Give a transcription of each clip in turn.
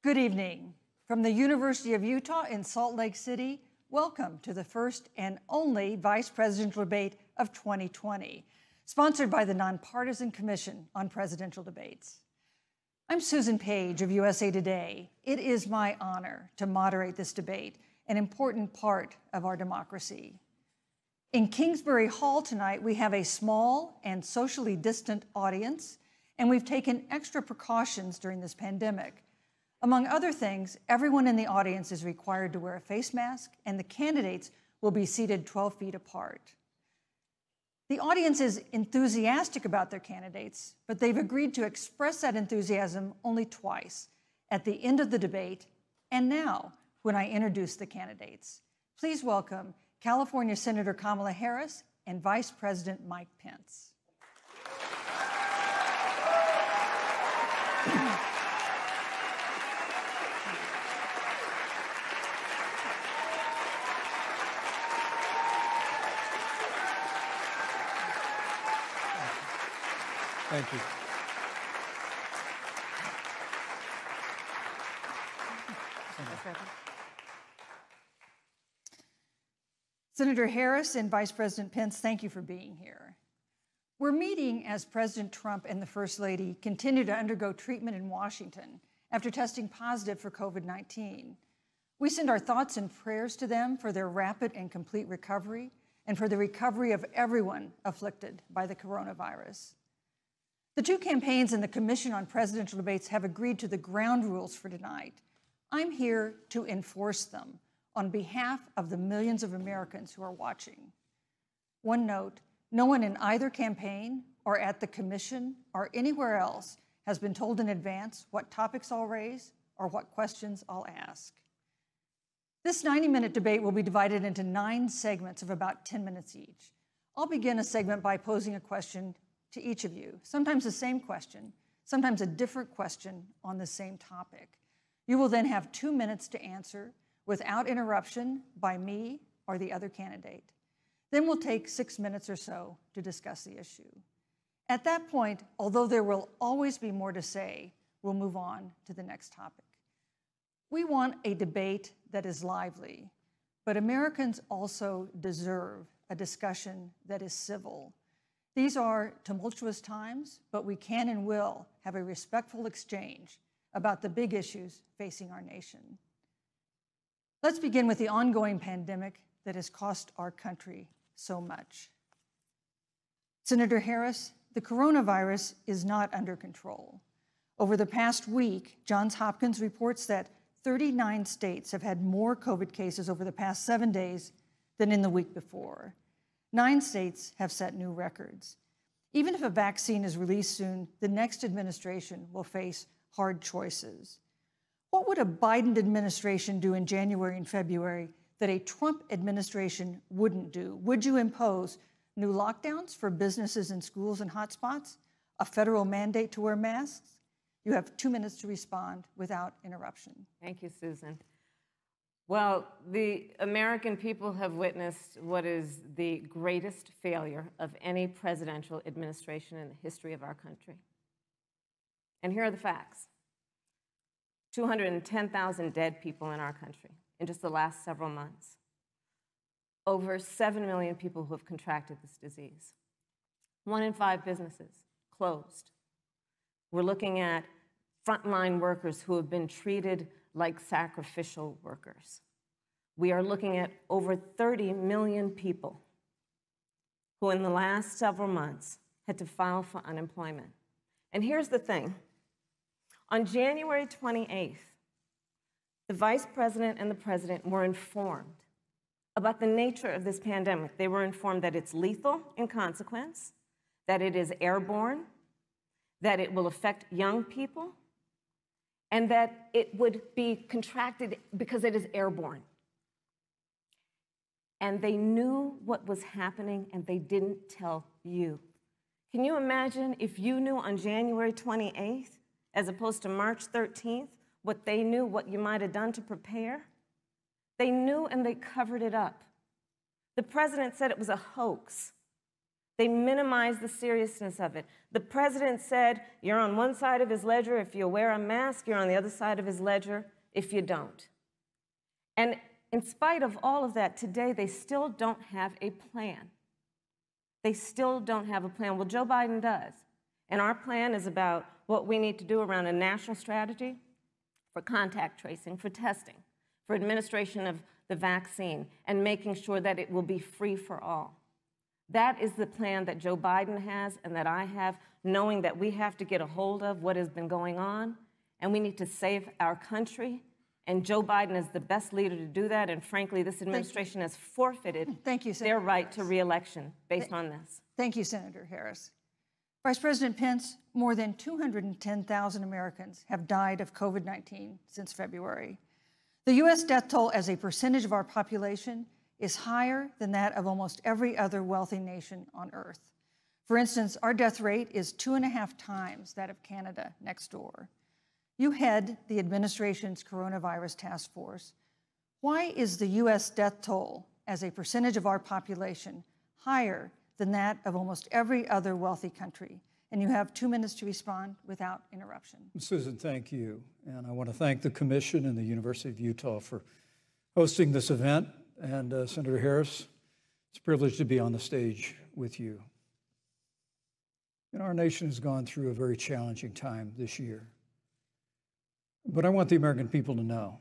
Good evening. From the University of Utah in Salt Lake City, welcome to the first and only Vice Presidential Debate of 2020, sponsored by the Nonpartisan Commission on Presidential Debates. I'm Susan Page of USA Today. It is my honor to moderate this debate, an important part of our democracy. In Kingsbury Hall tonight, we have a small and socially distant audience, and we've taken extra precautions during this pandemic. Among other things, everyone in the audience is required to wear a face mask, and the candidates will be seated 12 feet apart. The audience is enthusiastic about their candidates, but they've agreed to express that enthusiasm only twice, at the end of the debate and now when I introduce the candidates. Please welcome California Senator Kamala Harris and Vice President Mike Pence. Thank you. Senator Harris and Vice President Pence, thank you for being here. We're meeting as President Trump and the First Lady continue to undergo treatment in Washington after testing positive for COVID-19. We send our thoughts and prayers to them for their rapid and complete recovery and for the recovery of everyone afflicted by the coronavirus. The two campaigns and the Commission on Presidential Debates have agreed to the ground rules for tonight. I'm here to enforce them on behalf of the millions of Americans who are watching. One note, no one in either campaign or at the Commission or anywhere else has been told in advance what topics I'll raise or what questions I'll ask. This 90-minute debate will be divided into 9 segments of about 10 minutes each. I'll begin a segment by posing a question to each of you, sometimes the same question, sometimes a different question on the same topic. You will then have 2 minutes to answer without interruption by me or the other candidate. Then we'll take 6 minutes or so to discuss the issue. At that point, although there will always be more to say, we'll move on to the next topic. We want a debate that is lively, but Americans also deserve a discussion that is civil. These are tumultuous times, but we can and will have a respectful exchange about the big issues facing our nation. Let's begin with the ongoing pandemic that has cost our country so much. Senator Harris, the coronavirus is not under control. Over the past week, Johns Hopkins reports that 39 states have had more COVID cases over the past 7 days than in the week before. 9 states have set new records. Even if a vaccine is released soon, the next administration will face hard choices. What would a Biden administration do in January and February that a Trump administration wouldn't do? Would you impose new lockdowns for businesses and schools and hotspots? A federal mandate to wear masks? You have 2 minutes to respond without interruption. Thank you, Susan. Well, the American people have witnessed what is the greatest failure of any presidential administration in the history of our country. And here are the facts. 210,000 dead people in our country in just the last several months. Over 7 million people who have contracted this disease. 1 in 5 businesses closed. We're looking at frontline workers who have been treated like sacrificial workers. We are looking at over 30 million people who in the last several months had to file for unemployment. And here's the thing. On January 28th, the Vice President and the President were informed about the nature of this pandemic. They were informed that it's lethal in consequence, that it is airborne, that it will affect young people, and that it would be contracted because it is airborne. And they knew what was happening, and they didn't tell you. Can you imagine if you knew on January 28th, as opposed to March 13th, what they knew, what you might have done to prepare? They knew, and they covered it up. The president said it was a hoax. They minimize the seriousness of it. The president said, you're on one side of his ledger if you wear a mask, you're on the other side of his ledger if you don't. And in spite of all of that, today they still don't have a plan. They still don't have a plan. Well, Joe Biden does. And our plan is about what we need to do around a national strategy for contact tracing, for testing, for administration of the vaccine, and making sure that it will be free for all. That is the plan that Joe Biden has and that I have, knowing that we have to get a hold of what has been going on, and we need to save our country. And Joe Biden is the best leader to do that, and frankly, this administration has forfeited their right to re-election based on this. Thank you, Senator Harris. Vice President Pence, more than 210,000 Americans have died of COVID-19 since February. The U.S. death toll as a percentage of our population is higher than that of almost every other wealthy nation on earth. For instance, our death rate is 2.5 times that of Canada next door. You head the administration's coronavirus task force. Why is the U.S. death toll as a percentage of our population higher than that of almost every other wealthy country? And you have 2 minutes to respond without interruption. Susan, thank you. And I want to thank the Commission and the University of Utah for hosting this event. And Senator Harris, it's a privilege to be on the stage with you. And our nation has gone through a very challenging time this year. But I want the American people to know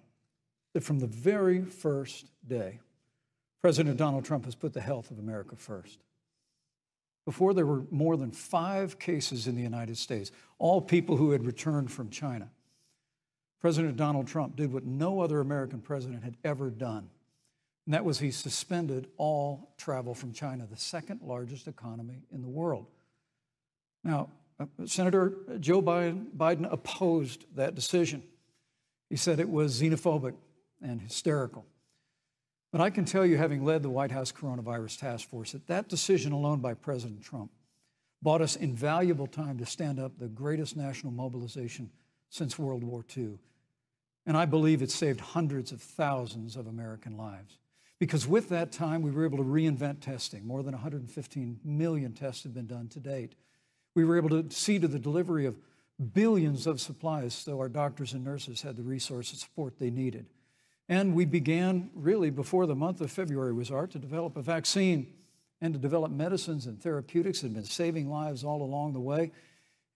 that from the very first day, President Donald Trump has put the health of America first. Before, there were more than 5 cases in the United States, all people who had returned from China. President Donald Trump did what no other American president had ever done, and that was he suspended all travel from China, the second largest economy in the world. Now, Senator Joe Biden opposed that decision. He said it was xenophobic and hysterical. But I can tell you, having led the White House Coronavirus Task Force, that that decision alone by President Trump bought us invaluable time to stand up the greatest national mobilization since World War II. And I believe it saved hundreds of thousands of American lives. Because with that time, we were able to reinvent testing. More than 115 million tests have been done to date. We were able to see to the delivery of billions of supplies so our doctors and nurses had the resource and support they needed. And we began, really, before the month of February was out, to develop a vaccine and to develop medicines and therapeutics that have been saving lives all along the way.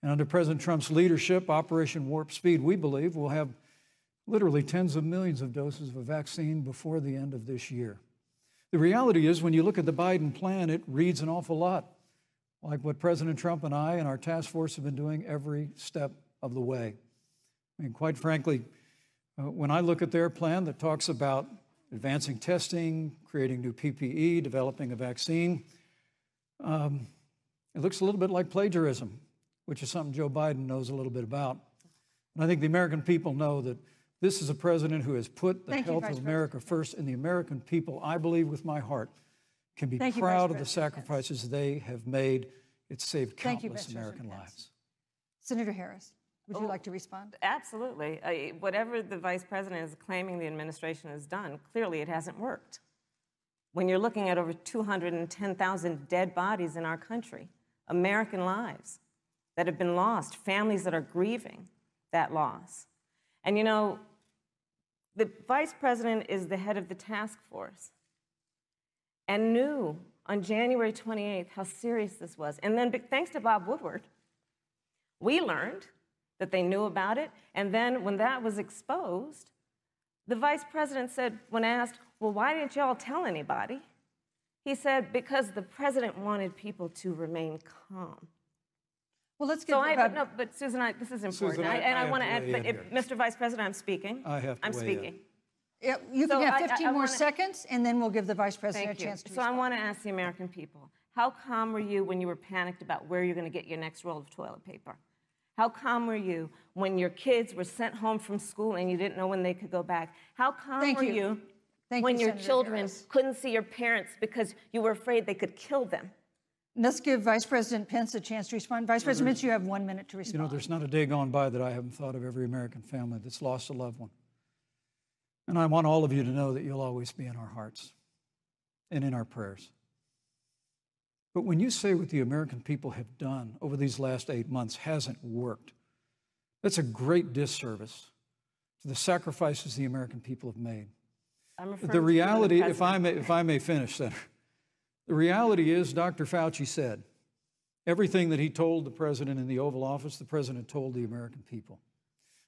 And under President Trump's leadership, Operation Warp Speed, we believe, will have literally tens of millions of doses of a vaccine before the end of this year. The reality is, when you look at the Biden plan, it reads an awful lot like what President Trump and I and our task force have been doing every step of the way. I mean, quite frankly, when I look at their plan that talks about advancing testing, creating new PPE, developing a vaccine, it looks a little bit like plagiarism, which is something Joe Biden knows a little bit about. And I think the American people know that this is a president who has put the health of America first, and the American people, I believe with my heart, can be proud of the sacrifices they have made. It's saved countless American lives. Senator Harris, would you like to respond? Absolutely. Whatever the vice president is claiming the administration has done, clearly it hasn't worked. When you're looking at over 210,000 dead bodies in our country, American lives that have been lost, families that are grieving that loss. And you know, the vice president is the head of the task force and knew on January 28th how serious this was. And then thanks to Bob Woodward, we learned that they knew about it. And then when that was exposed, the vice president said, when asked, well, why didn't y'all tell anybody? He said, because the president wanted people to remain calm. Well, let's get no, but Susan, this is important. Susan, I want to add, but Mr. Vice President, I'm speaking. I'm speaking. Yeah, you can have 15 more seconds, and then we'll give the Vice President a chance to respond. So I want to ask the American people, how calm were you when you were panicked about where you're going to get your next roll of toilet paper? How calm were you when your kids were sent home from school and you didn't know when they could go back? How calm were you when your children couldn't see your parents because you were afraid they could kill them? Let's give Vice President Pence a chance to respond. Vice President Pence, you have 1 minute to respond. You know, there's not a day gone by that I haven't thought of every American family that's lost a loved one. And I want all of you to know that you'll always be in our hearts and in our prayers. But when you say what the American people have done over these last 8 months hasn't worked, that's a great disservice to the sacrifices the American people have made. The reality, if I may finish, Senator, the reality is Dr. Fauci said everything that he told the president in the Oval Office, the president told the American people.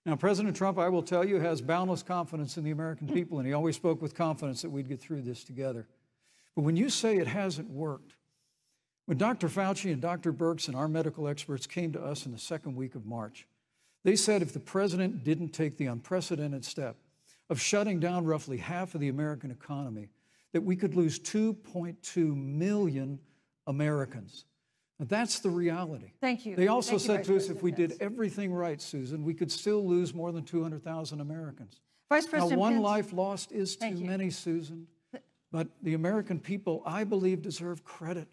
Now, President Trump, I will tell you, has boundless confidence in the American people, and he always spoke with confidence that we'd get through this together. But when you say it hasn't worked, when Dr. Fauci and Dr. Birx and our medical experts came to us in the second week of March, they said if the president didn't take the unprecedented step of shutting down roughly half of the American economy, that we could lose 2.2 million Americans. Now, that's the reality. Thank you. They also Thank you, said Vice to us, President if we did Pence. everything right, Susan, we could still lose more than 200,000 Americans. Vice President Now, one Pence, life lost is too many, Susan. But the American people, I believe, deserve credit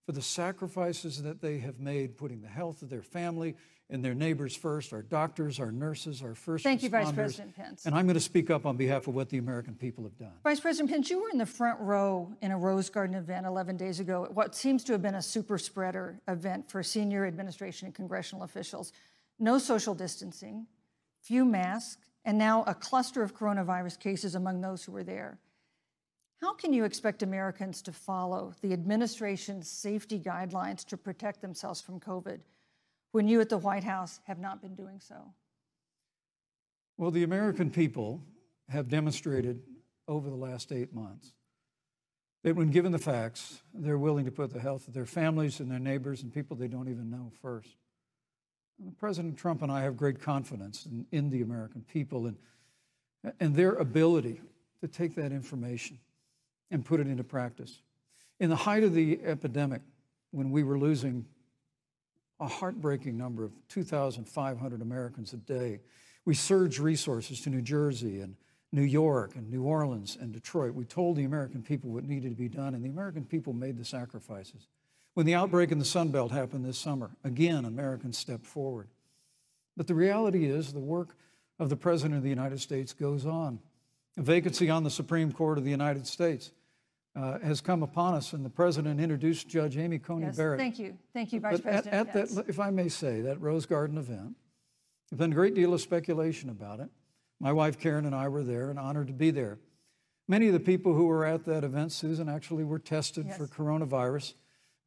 for the sacrifices that they have made, putting the health of their family and their neighbors first, our doctors, our nurses, our first responders. Thank you, Vice President Pence. And I'm going to speak up on behalf of what the American people have done. Vice President Pence, you were in the front row in a Rose Garden event 11 days ago at what seems to have been a super spreader event for senior administration and congressional officials. No social distancing, few masks, and now a cluster of coronavirus cases among those who were there. How can you expect Americans to follow the administration's safety guidelines to protect themselves from COVID when you at the White House have not been doing so? Well, the American people have demonstrated over the last 8 months that when given the facts, they're willing to put the health of their families and their neighbors and people they don't even know first. And President Trump and I have great confidence in the American people and their ability to take that information and put it into practice. In the height of the epidemic, when we were losing a heartbreaking number of 2,500 Americans a day, we surged resources to New Jersey and New York and New Orleans and Detroit. We told the American people what needed to be done, and the American people made the sacrifices. When the outbreak in the Sun Belt happened this summer, again, Americans stepped forward. But the reality is the work of the President of the United States goes on. A vacancy on the Supreme Court of the United States has come upon us, and the President introduced Judge Amy Coney Barrett. Thank you, Vice President Pence. That, if I may say, that Rose Garden event, there's been a great deal of speculation about it. My wife Karen and I were there and honored to be there. Many of the people who were at that event, Susan, actually were tested for coronavirus,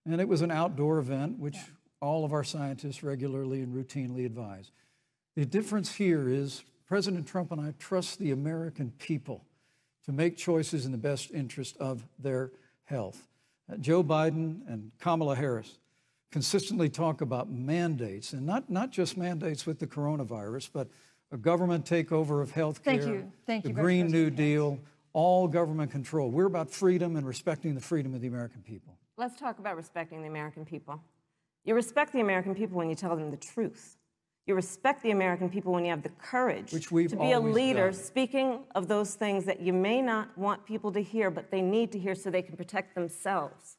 and it was an outdoor event, which all of our scientists regularly and routinely advise. The difference here is President Trump and I trust the American people to make choices in the best interest of their health. Joe Biden and Kamala Harris consistently talk about mandates, and not just mandates with the coronavirus, but a government takeover of health care, Thank you, the Green New Deal, all government control. We're about freedom and respecting the freedom of the American people. Let's talk about respecting the American people. You respect the American people when you tell them the truth. You respect the American people when you have the courage to be a leader, speaking of those things that you may not want people to hear, but they need to hear so they can protect themselves.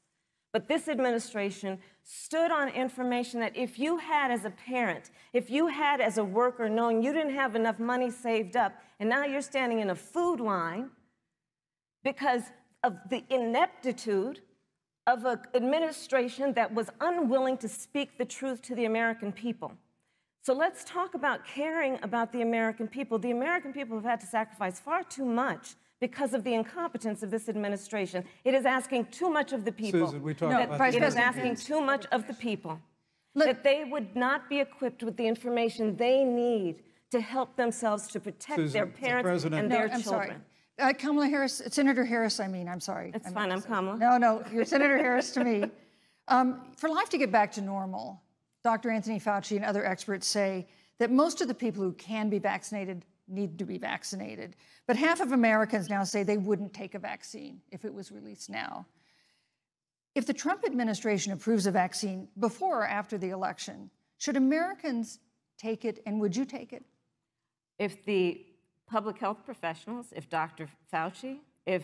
But this administration stood on information that if you had as a parent, if you had as a worker, knowing you didn't have enough money saved up, and now you're standing in a food line because of the ineptitude of an administration that was unwilling to speak the truth to the American people. So let's talk about caring about the American people. The American people have had to sacrifice far too much because of the incompetence of this administration. It is asking too much of the people. Susan, we talked about it is asking too much of the people. That they would not be equipped with the information they need to help themselves to protect their parents and their children. Kamala Harris, Senator Harris, I'm sorry. It's fine, I'm Kamala. No, you're Senator Harris to me. For life to get back to normal, Dr. Anthony Fauci and other experts say that most of the people who can be vaccinated need to be vaccinated. But half of Americans now say they wouldn't take a vaccine if it was released now. If the Trump administration approves a vaccine before or after the election, should Americans take it, and would you take it? If the public health professionals, if Dr. Fauci, if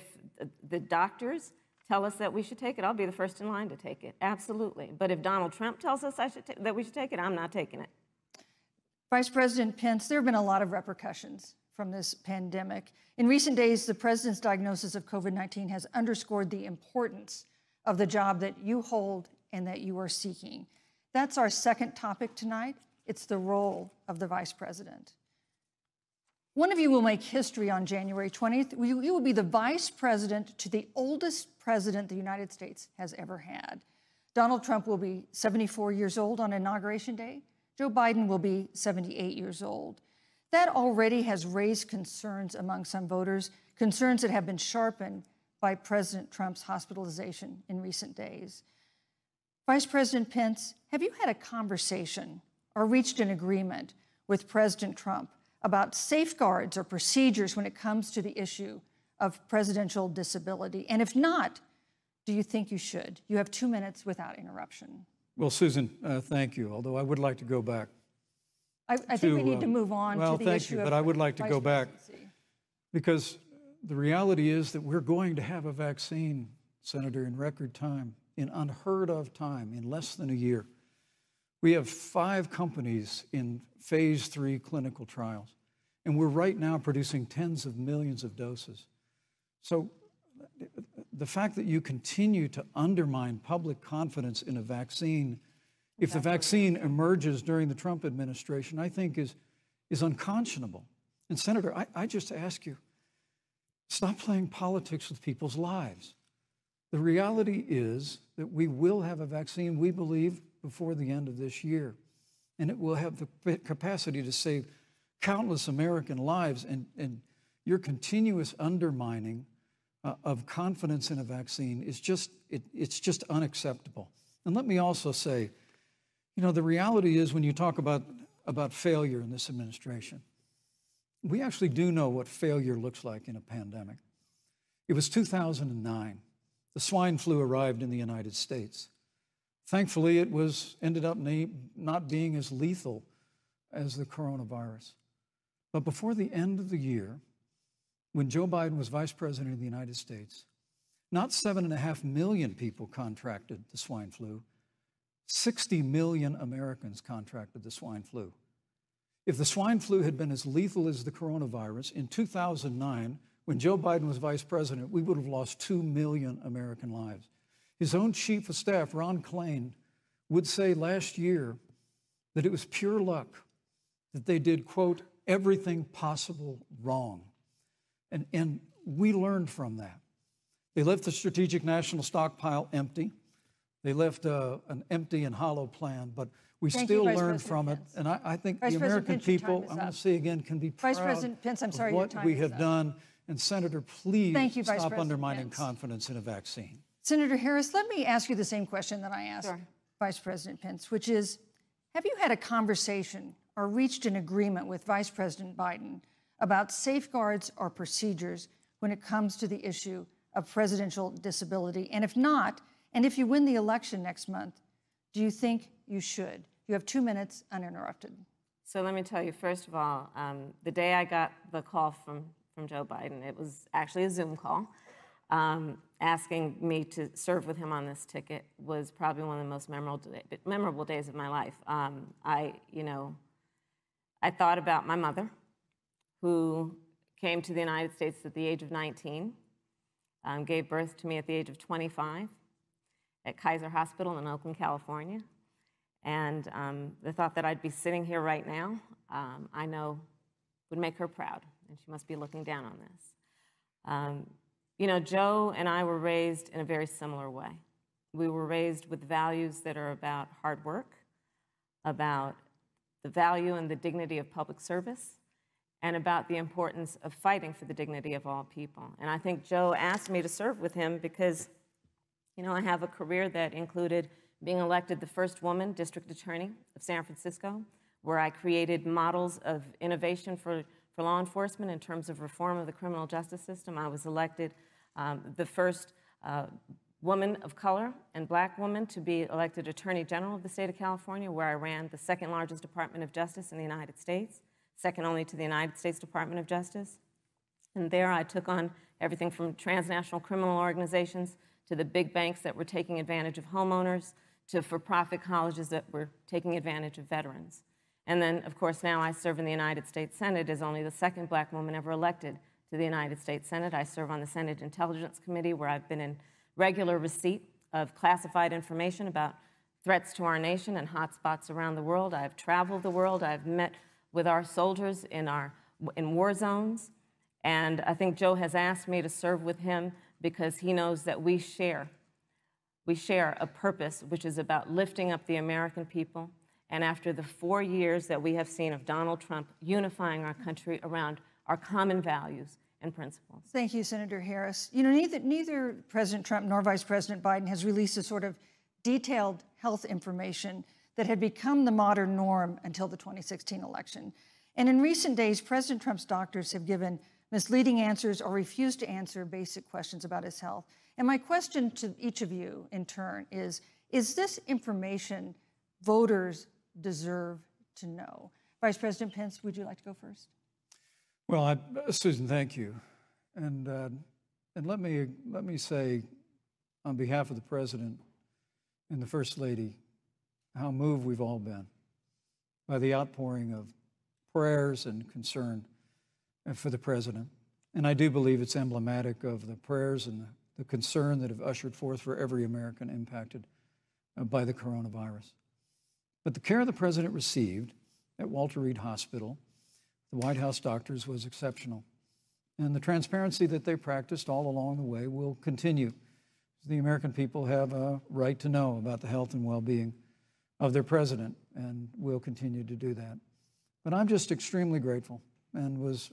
the doctors tell us that we should take it, I'll be the first in line to take it, absolutely. But if Donald Trump tells us that we should take it, I'm not taking it. Vice President Pence, there have been a lot of repercussions from this pandemic. In recent days, the president's diagnosis of COVID-19 has underscored the importance of the job that you hold and that you are seeking. That's our second topic tonight. It's the role of the vice president. One of you will make history on January 20th. You will be the vice president to the oldest president the United States has ever had. Donald Trump will be 74 years old on Inauguration Day. Joe Biden will be 78 years old. That already has raised concerns among some voters, concerns that have been sharpened by President Trump's hospitalization in recent days. Vice President Pence, have you had a conversation or reached an agreement with President Trump about safeguards or procedures when it comes to the issue of presidential disability? And if not, do you think you should? You have 2 minutes without interruption. Well, Susan, thank you, although I would like to go back. I think we need to move on to the issue of Well, thank you, but I would like to go back because the reality is that we're going to have a vaccine, Senator, in record time, in unheard of time, in less than a year. We have 5 companies in phase 3 clinical trials, and we're right now producing tens of millions of doses. So the fact that you continue to undermine public confidence in a vaccine, if the vaccine emerges during the Trump administration, I think is unconscionable. And Senator, I just ask you, stop playing politics with people's lives. The reality is that we will have a vaccine, we believe, before the end of this year. And it will have the capacity to save countless American lives. And your continuous undermining of confidence in a vaccine is it's just unacceptable. And let me also say, you know, the reality is when you talk about failure in this administration, we actually do know what failure looks like in a pandemic. It was 2009. The swine flu arrived in the United States. Thankfully, it ended up not being as lethal as the coronavirus. But before the end of the year, when Joe Biden was vice president of the United States, not 7.5 million people contracted the swine flu. 60 million Americans contracted the swine flu. If the swine flu had been as lethal as the coronavirus, in 2009, when Joe Biden was vice president, we would have lost 2 million American lives. His own chief of staff, Ron Klain, would say last year that it was pure luck that they did, quote, everything possible wrong. And we learned from that. They left the strategic national stockpile empty. They left an empty and hollow plan, but we still learned from it. And I think the American people, I'm going to say again, can be proud of what we have done. And Senator, please stop undermining confidence in a vaccine. Senator Harris, let me ask you the same question that I asked Vice President Pence, which is, have you had a conversation or reached an agreement with Vice President Biden about safeguards or procedures when it comes to the issue of presidential disability? And if not, and if you win the election next month, do you think you should? You have 2 minutes uninterrupted. So let me tell you, first of all, the day I got the call from Joe Biden, it was actually a Zoom call, asking me to serve with him on this ticket was probably one of the most memorable days of my life. I thought about my mother, who came to the United States at the age of 19, gave birth to me at the age of 25 at Kaiser Hospital in Oakland, California. And the thought that I'd be sitting here right now, I know would make her proud, and she must be looking down on this. You know, Joe and I were raised in a very similar way. We were raised with values that are about hard work, about the value and the dignity of public service, and about the importance of fighting for the dignity of all people. And I think Joe asked me to serve with him because, you know, I have a career that included being elected the first woman district attorney of San Francisco, where I created models of innovation for law enforcement in terms of reform of the criminal justice system. I was elected the first woman of color and black woman to be elected Attorney General of the state of California, where I ran the second largest Department of Justice in the United States, second only to the United States Department of Justice. And there I took on everything from transnational criminal organizations to the big banks that were taking advantage of homeowners to for-profit colleges that were taking advantage of veterans. And then, of course, now I serve in the United States Senate as only the second black woman ever elected to the United States Senate. I serve on the Senate Intelligence Committee, where I've been in regular receipt of classified information about threats to our nation and hotspots around the world. I've traveled the world. I've met with our soldiers in war zones. And I think Joe has asked me to serve with him because he knows that we share a purpose which is about lifting up the American people. And after the 4 years that we have seen of Donald Trump unifying our country around our common values and principles. Thank you, Senator Harris. You know, neither President Trump nor Vice President Biden has released a sort of detailed health information that had become the modern norm until the 2016 election. And in recent days, President Trump's doctors have given misleading answers or refused to answer basic questions about his health. And my question to each of you in turn is this information voters deserve to know? Vice President Pence, would you like to go first? Well, Susan, thank you. And let me say, on behalf of the President and the First Lady, how moved we've all been by the outpouring of prayers and concern for the President. And I do believe it's emblematic of the prayers and the concern that have ushered forth for every American impacted by the coronavirus. But the care the President received at Walter Reed Hospital, the White House doctors, was exceptional. And the transparency that they practiced all along the way will continue. The American people have a right to know about the health and well-being of their President, and will continue to do that. But I'm just extremely grateful and was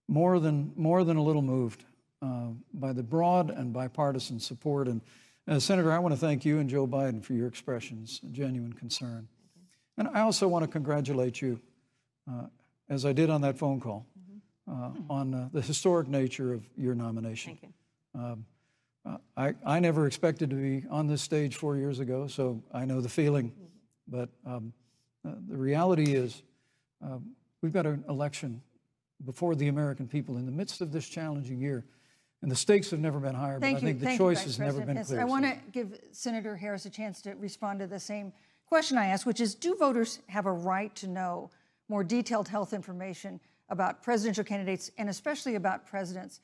more than a little moved by the broad and bipartisan support. And Senator, I want to thank you and Joe Biden for your expressions of genuine concern. And I also want to congratulate you, as I did on that phone call, on the historic nature of your nomination. Thank you. I never expected to be on this stage 4 years ago, so I know the feeling. But the reality is we've got an election before the American people in the midst of this challenging year. And the stakes have never been higher, but I think the choice has never been clearer. I want to give Senator Harris a chance to respond to the same question I asked, which is, do voters have a right to know more detailed health information about presidential candidates and especially about presidents,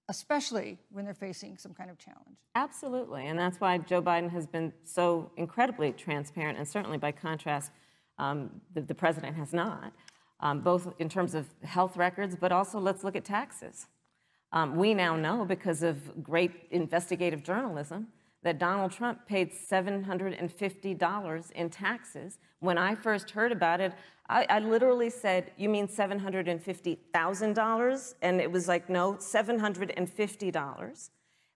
especially when they're facing some kind of challenge? Absolutely, and that's why Joe Biden has been so incredibly transparent, and certainly by contrast, the president has not, both in terms of health records, but also let's look at taxes. We now know, because of great investigative journalism, that Donald Trump paid $750 in taxes. When I first heard about it, I literally said, "You mean $750,000? And it was like, no, $750.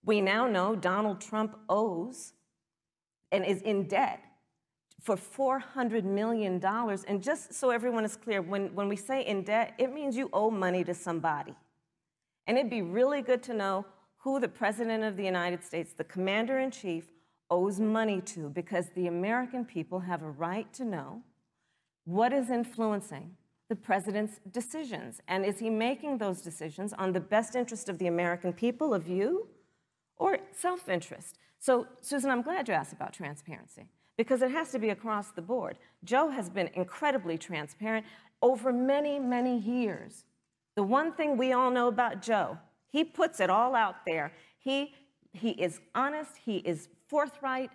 We now know Donald Trump owes and is in debt for $400 million. And just so everyone is clear, when we say in debt, it means you owe money to somebody. And it'd be really good to know who the President of the United States, the Commander-in-Chief, owes money to, because the American people have a right to know what is influencing the President's decisions. And is he making those decisions on the best interest of the American people, of you, or self-interest? So, Susan, I'm glad you asked about transparency, because it has to be across the board. Joe has been incredibly transparent over many, many years. The one thing we all know about Joe, he puts it all out there. He is honest, he is forthright.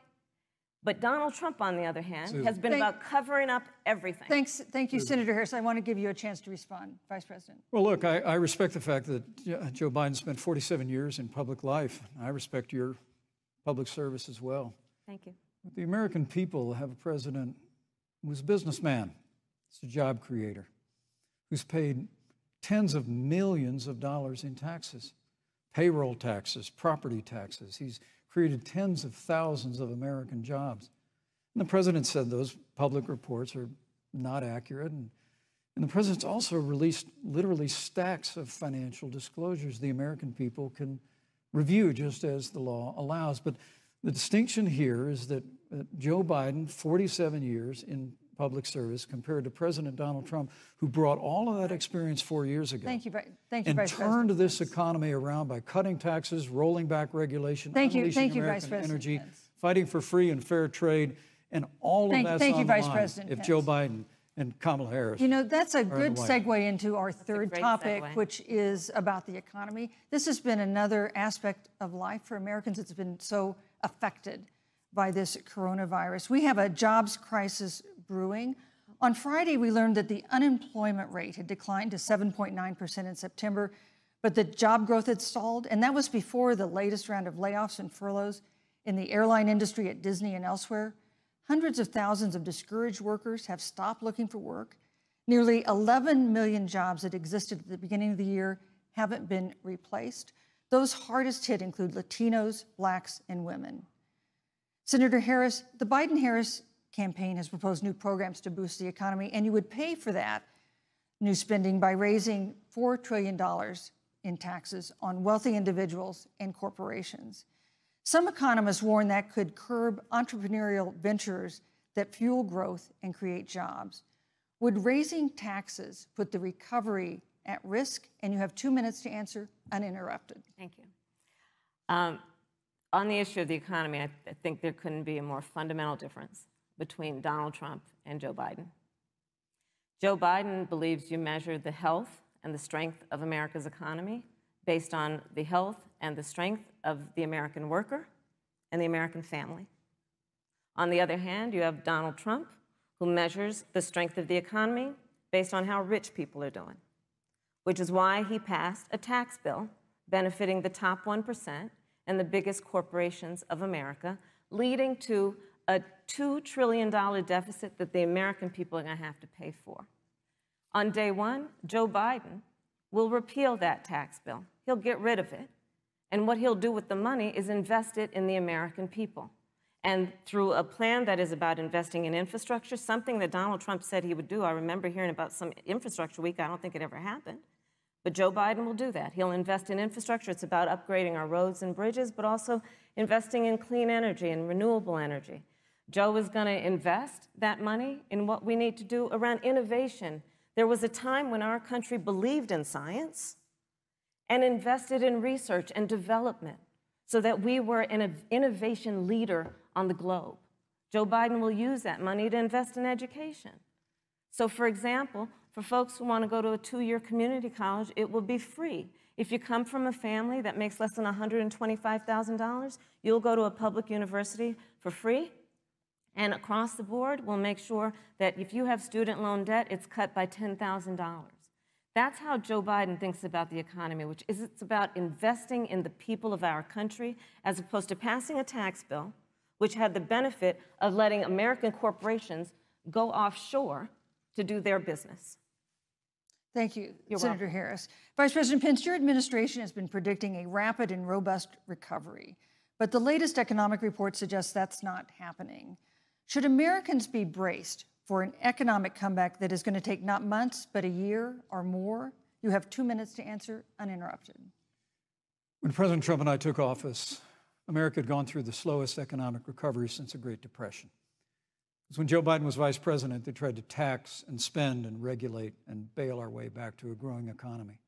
But Donald Trump, on the other hand, has been about covering up everything. Thank you, Senator Harris. I want to give you a chance to respond, Vice President. Well, look, I respect the fact that Joe Biden spent 47 years in public life. I respect your public service as well. Thank you. But the American people have a president who's a businessman, he's a job creator, who's paid tens of millions of dollars in taxes, payroll taxes, property taxes. He's created tens of thousands of American jobs. And the president said those public reports are not accurate. And the president's also released literally stacks of financial disclosures the American people can review just as the law allows. But the distinction here is that Joe Biden, 47 years in public service, compared to President Donald Trump, who brought all of that experience 4 years ago. Thank you, Vice and President. turned this economy around by cutting taxes, rolling back regulation, unleashing American energy, fighting for free and fair trade, and all of that's on the line if Joe Biden and Kamala Harris. You know, that's a good segue into our third topic, which is about the economy. This has been another aspect of life for Americans that's been so affected by this coronavirus. We have a jobs crisis brewing. On Friday, we learned that the unemployment rate had declined to 7.9% in September, but the job growth had stalled, and that was before the latest round of layoffs and furloughs in the airline industry at Disney and elsewhere. Hundreds of thousands of discouraged workers have stopped looking for work. Nearly 11 million jobs that existed at the beginning of the year haven't been replaced. Those hardest hit include Latinos, Blacks, and women. Senator Harris, the Biden-Harris campaign has proposed new programs to boost the economy, and you would pay for that new spending by raising $4 trillion in taxes on wealthy individuals and corporations. Some economists warn that could curb entrepreneurial ventures that fuel growth and create jobs. Would raising taxes put the recovery at risk? And you have 2 minutes to answer uninterrupted. Thank you. On the issue of the economy, I think there couldn't be a more fundamental difference between Donald Trump and Joe Biden. Joe Biden believes you measure the health and the strength of America's economy based on the health and the strength of the American worker and the American family. On the other hand, you have Donald Trump, who measures the strength of the economy based on how rich people are doing, which is why he passed a tax bill benefiting the top 1% and the biggest corporations of America, leading to a $2 trillion deficit that the American people are going to have to pay for. On day one, Joe Biden will repeal that tax bill. He'll get rid of it. And what he'll do with the money is invest it in the American people. And through a plan that is about investing in infrastructure, something that Donald Trump said he would do. I remember hearing about some infrastructure week. I don't think it ever happened. But Joe Biden will do that. He'll invest in infrastructure. It's about upgrading our roads and bridges, but also investing in clean energy and renewable energy. Joe is going to invest that money in what we need to do around innovation. There was a time when our country believed in science and invested in research and development so that we were an innovation leader on the globe. Joe Biden will use that money to invest in education. So, for example, for folks who want to go to a 2-year community college, it will be free. If you come from a family that makes less than $125,000, you'll go to a public university for free. And across the board, we'll make sure that if you have student loan debt, it's cut by $10,000. That's how Joe Biden thinks about the economy, which is it's about investing in the people of our country as opposed to passing a tax bill, which had the benefit of letting American corporations go offshore to do their business. Thank you, You're Senator welcome. Harris. Vice President Pence, your administration has been predicting a rapid and robust recovery, but the latest economic report suggests that's not happening. Should Americans be braced for an economic comeback that is going to take not months, but a year or more? You have 2 minutes to answer uninterrupted. When President Trump and I took office, America had gone through the slowest economic recovery since the Great Depression. Because when Joe Biden was vice president, they tried to tax and spend and regulate and bail our way back to a growing economy.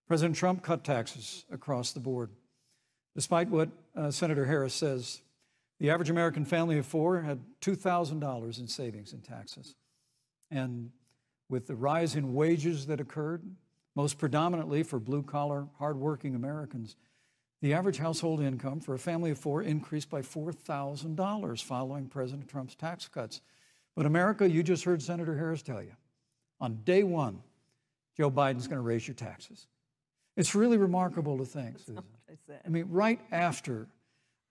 President Trump cut taxes across the board. Despite what Senator Harris says, the average American family of 4 had $2,000 in savings in taxes. And with the rise in wages that occurred, most predominantly for blue-collar, hardworking Americans, the average household income for a family of 4 increased by $4,000 following President Trump's tax cuts. But America, you just heard Senator Harris tell you, on day one, Joe Biden's going to raise your taxes. It's really remarkable to think, Susan. I mean, right after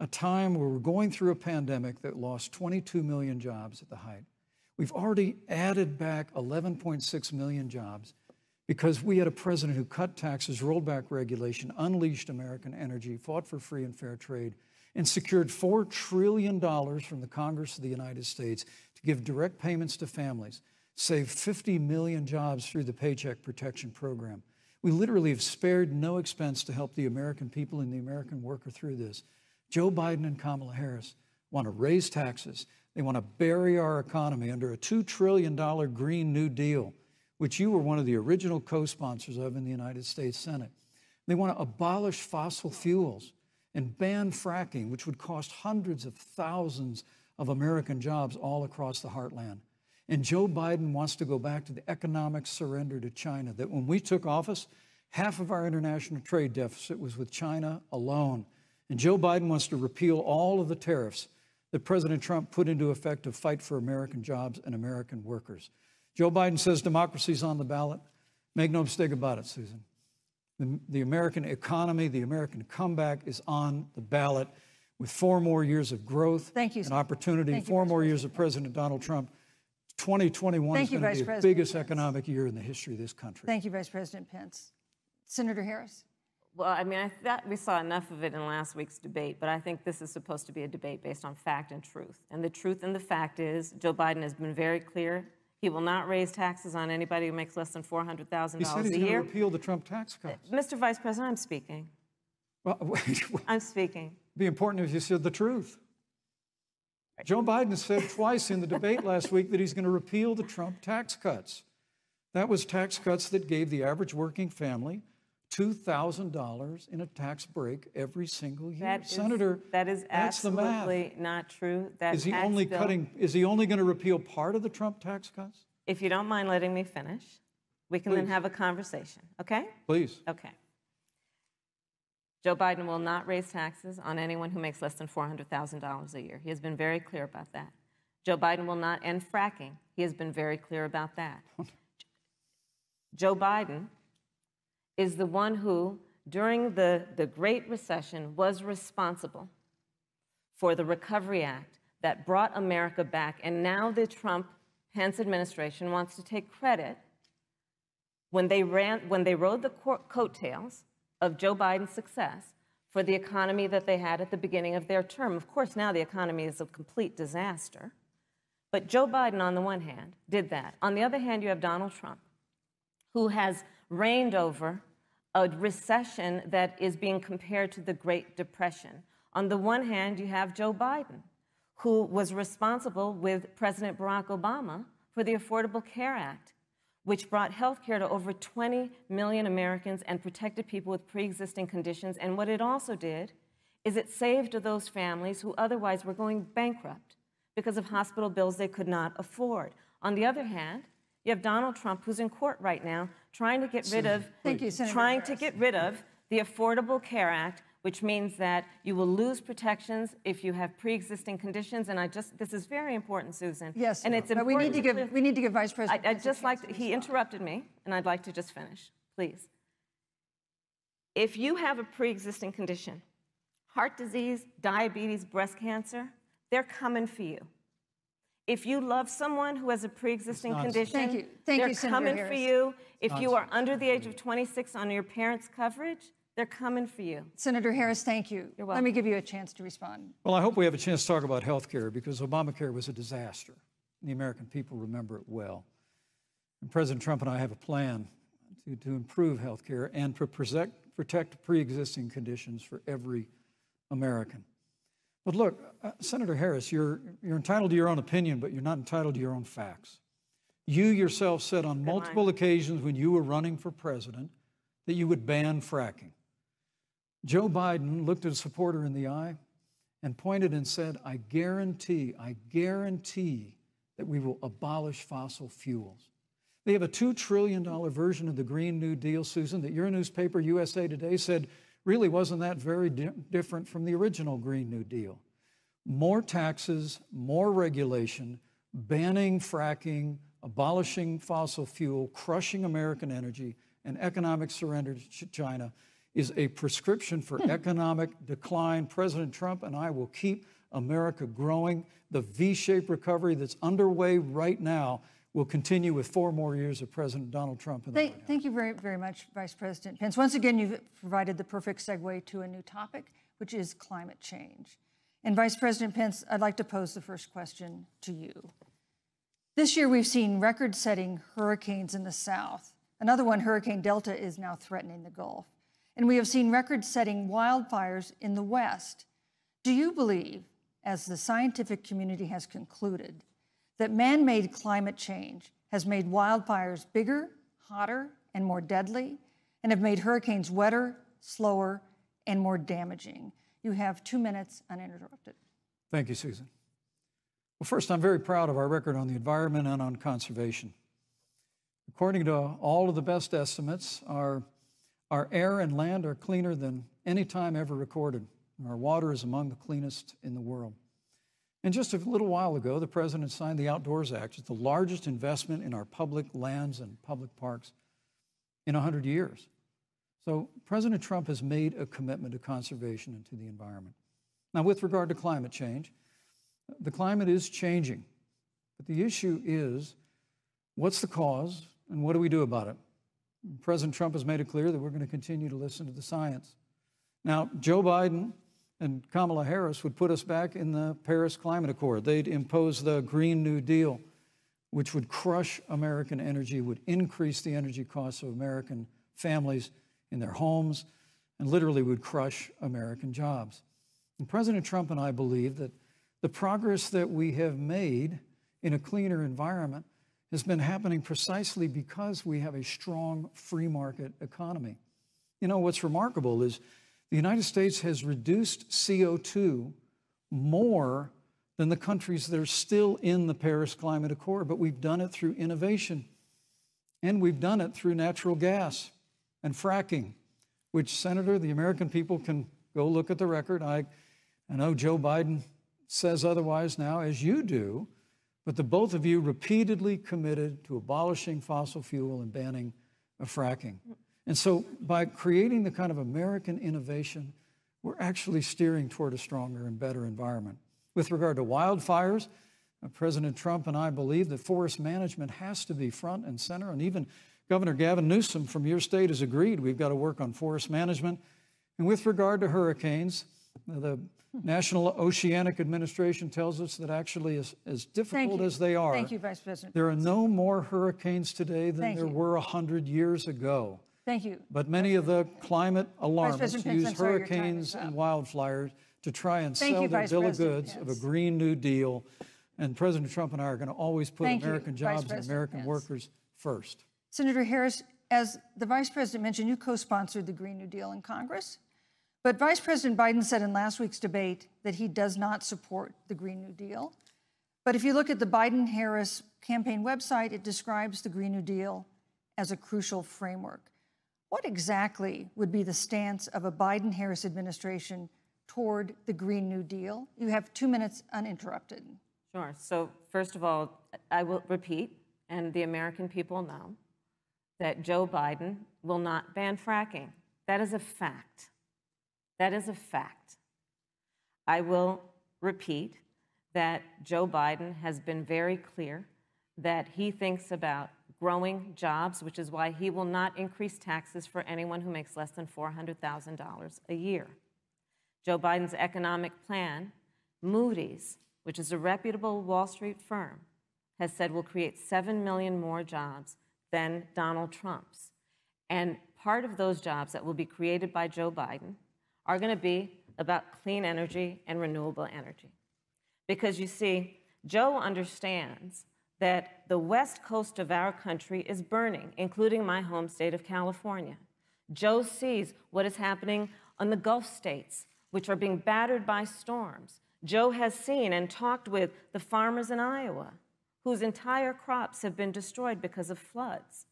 a time where we're going through a pandemic that lost 22 million jobs at the height, we've already added back 11.6 million jobs because we had a president who cut taxes, rolled back regulation, unleashed American energy, fought for free and fair trade, and secured $4 trillion from the Congress of the United States to give direct payments to families, saved 50 million jobs through the Paycheck Protection Program. We literally have spared no expense to help the American people and the American worker through this. Joe Biden and Kamala Harris want to raise taxes. They want to bury our economy under a $2 trillion Green New Deal, which you were one of the original co-sponsors of in the United States Senate. They want to abolish fossil fuels and ban fracking, which would cost hundreds of thousands of American jobs all across the heartland. And Joe Biden wants to go back to the economic surrender to China, that when we took office, half of our international trade deficit was with China alone. And Joe Biden wants to repeal all of the tariffs that President Trump put into effect to fight for American jobs and American workers. Joe Biden says democracy's on the ballot. Make no mistake about it, Susan. The American economy, the American comeback is on the ballot with 4 more years of growth and opportunity, 4 more years of President Donald Trump. 2021 is going to be the biggest economic year in the history of this country. Thank you, Vice President Pence. Senator Harris. Well, I mean, I thought we saw enough of it in last week's debate, but I think this is supposed to be a debate based on fact and truth. And the truth and the fact is Joe Biden has been very clear. He will not raise taxes on anybody who makes less than $400,000 a year. He said he's going to repeal the Trump tax cuts. Mr. Vice President, I'm speaking. Well, I'm speaking. It'd be important if you said the truth. Joe Biden said twice in the debate last week that he's going to repeal the Trump tax cuts. That was tax cuts that gave the average working family $2,000 in a tax break every single year. Senator, that is absolutely not true. Is he only going to repeal part of the Trump tax cuts? If you don't mind letting me finish, we can then have a conversation, okay? Please. Okay. Joe Biden will not raise taxes on anyone who makes less than $400,000 a year. He has been very clear about that. Joe Biden will not end fracking. He has been very clear about that. Joe Biden is the one who, during the Great Recession, was responsible for the Recovery Act that brought America back. And now the Trump-Pence administration wants to take credit when they rode the coattails of Joe Biden's success for the economy that they had at the beginning of their term. Of course, now the economy is a complete disaster. But Joe Biden, on the one hand, did that. On the other hand, you have Donald Trump, who has reigned over a recession that is being compared to the Great Depression. On the one hand, you have Joe Biden, who was responsible with President Barack Obama for the Affordable Care Act, which brought health care to over 20 million Americans and protected people with pre-existing conditions. And what it also did is it saved those families who otherwise were going bankrupt because of hospital bills they could not afford. On the other hand, you have Donald Trump, who's in court right now, trying to get rid of the Affordable Care Act, which means that you will lose protections if you have pre-existing conditions. And this is very important, Susan. Yes, and it's but we need to give Vice President. He interrupted me, and I'd like to just finish, please. If you have a pre-existing condition, heart disease, diabetes, breast cancer, they're coming for you. If you love someone who has a pre-existing condition, they're coming for you. If you are under the age of 26 on your parents' coverage, they're coming for you. Senator Harris, thank you. You're welcome. Let me give you a chance to respond. Well, I hope we have a chance to talk about health care because Obamacare was a disaster. The American people remember it well. And President Trump and I have a plan to improve health care and to protect pre-existing conditions for every American. But look, Senator Harris, you're entitled to your own opinion, but you're not entitled to your own facts. You yourself said on multiple occasions when you were running for president that you would ban fracking. Joe Biden looked at a supporter in the eye and pointed and said, I guarantee that we will abolish fossil fuels. They have a $2 trillion version of the Green New Deal, Susan, that your newspaper, USA Today, said really wasn't that very different from the original Green New Deal. More taxes, more regulation, banning fracking, abolishing fossil fuel, crushing American energy, and economic surrender to China is a prescription for economic decline. President Trump and I will keep America growing. The V-shaped recovery that's underway right now will continue with 4 more years of President Donald Trump. Thank you very, very much, Vice President Pence. Once again, you've provided the perfect segue to a new topic, which is climate change. And Vice President Pence, I'd like to pose the first question to you. This year, we've seen record-setting hurricanes in the South. Another one, Hurricane Delta, is now threatening the Gulf. And we have seen record-setting wildfires in the West. Do you believe, as the scientific community has concluded, that man-made climate change has made wildfires bigger, hotter, and more deadly, and have made hurricanes wetter, slower, and more damaging? You have 2 minutes uninterrupted. Thank you, Susan. Well, first, I'm very proud of our record on the environment and on conservation. According to all of the best estimates, our air and land are cleaner than any time ever recorded. Our water is among the cleanest in the world. And just a little while ago, the president signed the Outdoors Act. It's the largest investment in our public lands and public parks in 100 years. So President Trump has made a commitment to conservation and to the environment. Now, with regard to climate change, the climate is changing. But the issue is, what's the cause and what do we do about it? President Trump has made it clear that we're going to continue to listen to the science. Now, Joe Biden and Kamala Harris would put us back in the Paris Climate Accord. They'd impose the Green New Deal, which would crush American energy, would increase the energy costs of American families in their homes, and literally would crush American jobs. And President Trump and I believe that the progress that we have made in a cleaner environment has been happening precisely because we have a strong free market economy. You know, what's remarkable is the United States has reduced CO2 more than the countries that are still in the Paris Climate Accord, but we've done it through innovation, and we've done it through natural gas and fracking, which, Senator, the American people can go look at the record. I know Joe Biden says otherwise now, as you do, but the both of you repeatedly committed to abolishing fossil fuel and banning fracking. And so by creating the kind of American innovation, we're actually steering toward a stronger and better environment. With regard to wildfires, President Trump and I believe that forest management has to be front and center, and even Governor Gavin Newsom from your state has agreed we've got to work on forest management. And with regard to hurricanes, the National Oceanic Administration tells us that actually as difficult as they are, Thank you, Vice President. There are no more hurricanes today than there were 100 years ago. Thank you. But many of the climate alarmists use hurricanes and wildfires to try and sell their bill of goods of a Green New Deal. And President Trump and I are going to always put American jobs and American workers first. Senator Harris, as the Vice President mentioned, you co-sponsored the Green New Deal in Congress. But Vice President Biden said in last week's debate that he does not support the Green New Deal. But if you look at the Biden-Harris campaign website, it describes the Green New Deal as a crucial framework. What exactly would be the stance of a Biden-Harris administration toward the Green New Deal? You have 2 minutes uninterrupted. Sure. So first of all, I will repeat, and the American people know, that Joe Biden will not ban fracking. That is a fact. That is a fact. I will repeat that Joe Biden has been very clear that he thinks about growing jobs, which is why he will not increase taxes for anyone who makes less than $400,000 a year. Joe Biden's economic plan, Moody's, which is a reputable Wall Street firm, has said will create 7 million more jobs than Donald Trump's. And part of those jobs that will be created by Joe Biden are going to be about clean energy and renewable energy. Because you see, Joe understands that the west coast of our country is burning, including my home state of California. Joe sees what is happening on the Gulf states, which are being battered by storms. Joe has seen and talked with the farmers in Iowa, whose entire crops have been destroyed because of floods.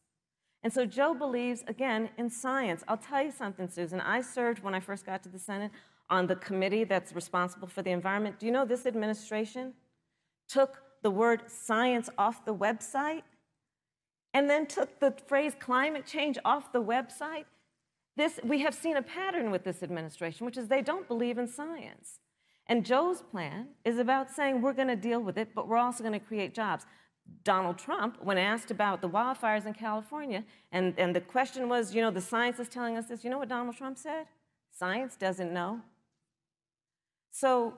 And so Joe believes, again, in science. I'll tell you something, Susan. I served, when I first got to the Senate, on the committee that's responsible for the environment. Do you know this administration took the word science off the website and then took the phrase climate change off the website? We have seen a pattern with this administration, which is they don't believe in science. And Joe's plan is about saying we're going to deal with it, but we're also going to create jobs. Donald Trump, when asked about the wildfires in California, and the question was, you know, the science is telling us this, you know what Donald Trump said? Science doesn't know. So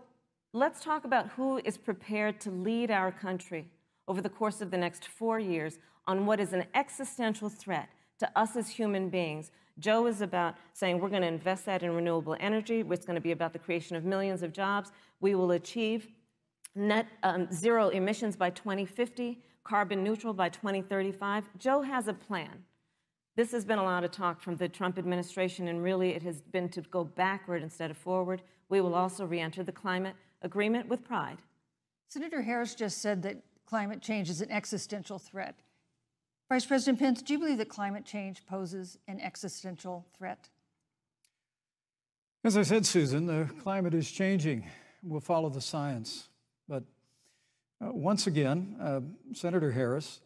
let's talk about who is prepared to lead our country over the course of the next 4 years on what is an existential threat to us as human beings. Joe is about saying we're going to invest that in renewable energy. It's going to be about the creation of millions of jobs. We will achieve net zero emissions by 2050, carbon neutral by 2035. Joe has a plan. This has been a lot of talk from the Trump administration, and really it has been to go backward instead of forward. We will also re-enter the climate agreement with pride. Senator Harris just said that climate change is an existential threat. Vice President Pence, do you believe that climate change poses an existential threat? As I said, Susan, the climate is changing. We'll follow the science. But once again, Senator Harris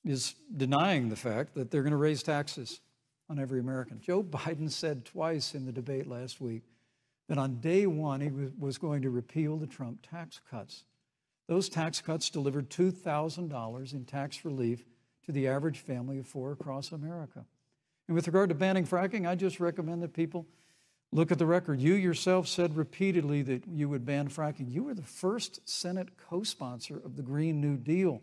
is denying the fact that they're going to raise taxes on every American. Joe Biden said twice in the debate last week that on day one he was going to repeal the Trump tax cuts. Those tax cuts delivered $2,000 in tax relief to the average family of four across America. And with regard to banning fracking, I just recommend that people look at the record. You yourself said repeatedly that you would ban fracking. You were the first Senate co-sponsor of the Green New Deal.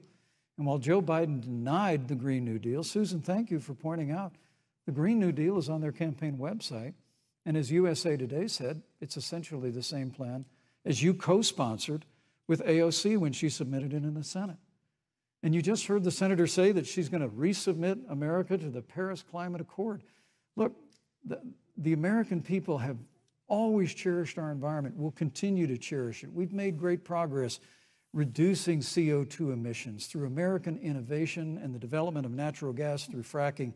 And while Joe Biden denied the Green New Deal, Susan, thank you for pointing out, the Green New Deal is on their campaign website. And as USA Today said, it's essentially the same plan as you co-sponsored with AOC when she submitted it in the Senate. And you just heard the senator say that she's going to resubmit America to the Paris Climate Accord. Look, the American people have always cherished our environment. We'll continue to cherish it. We've made great progress reducing CO2 emissions through American innovation and the development of natural gas through fracking.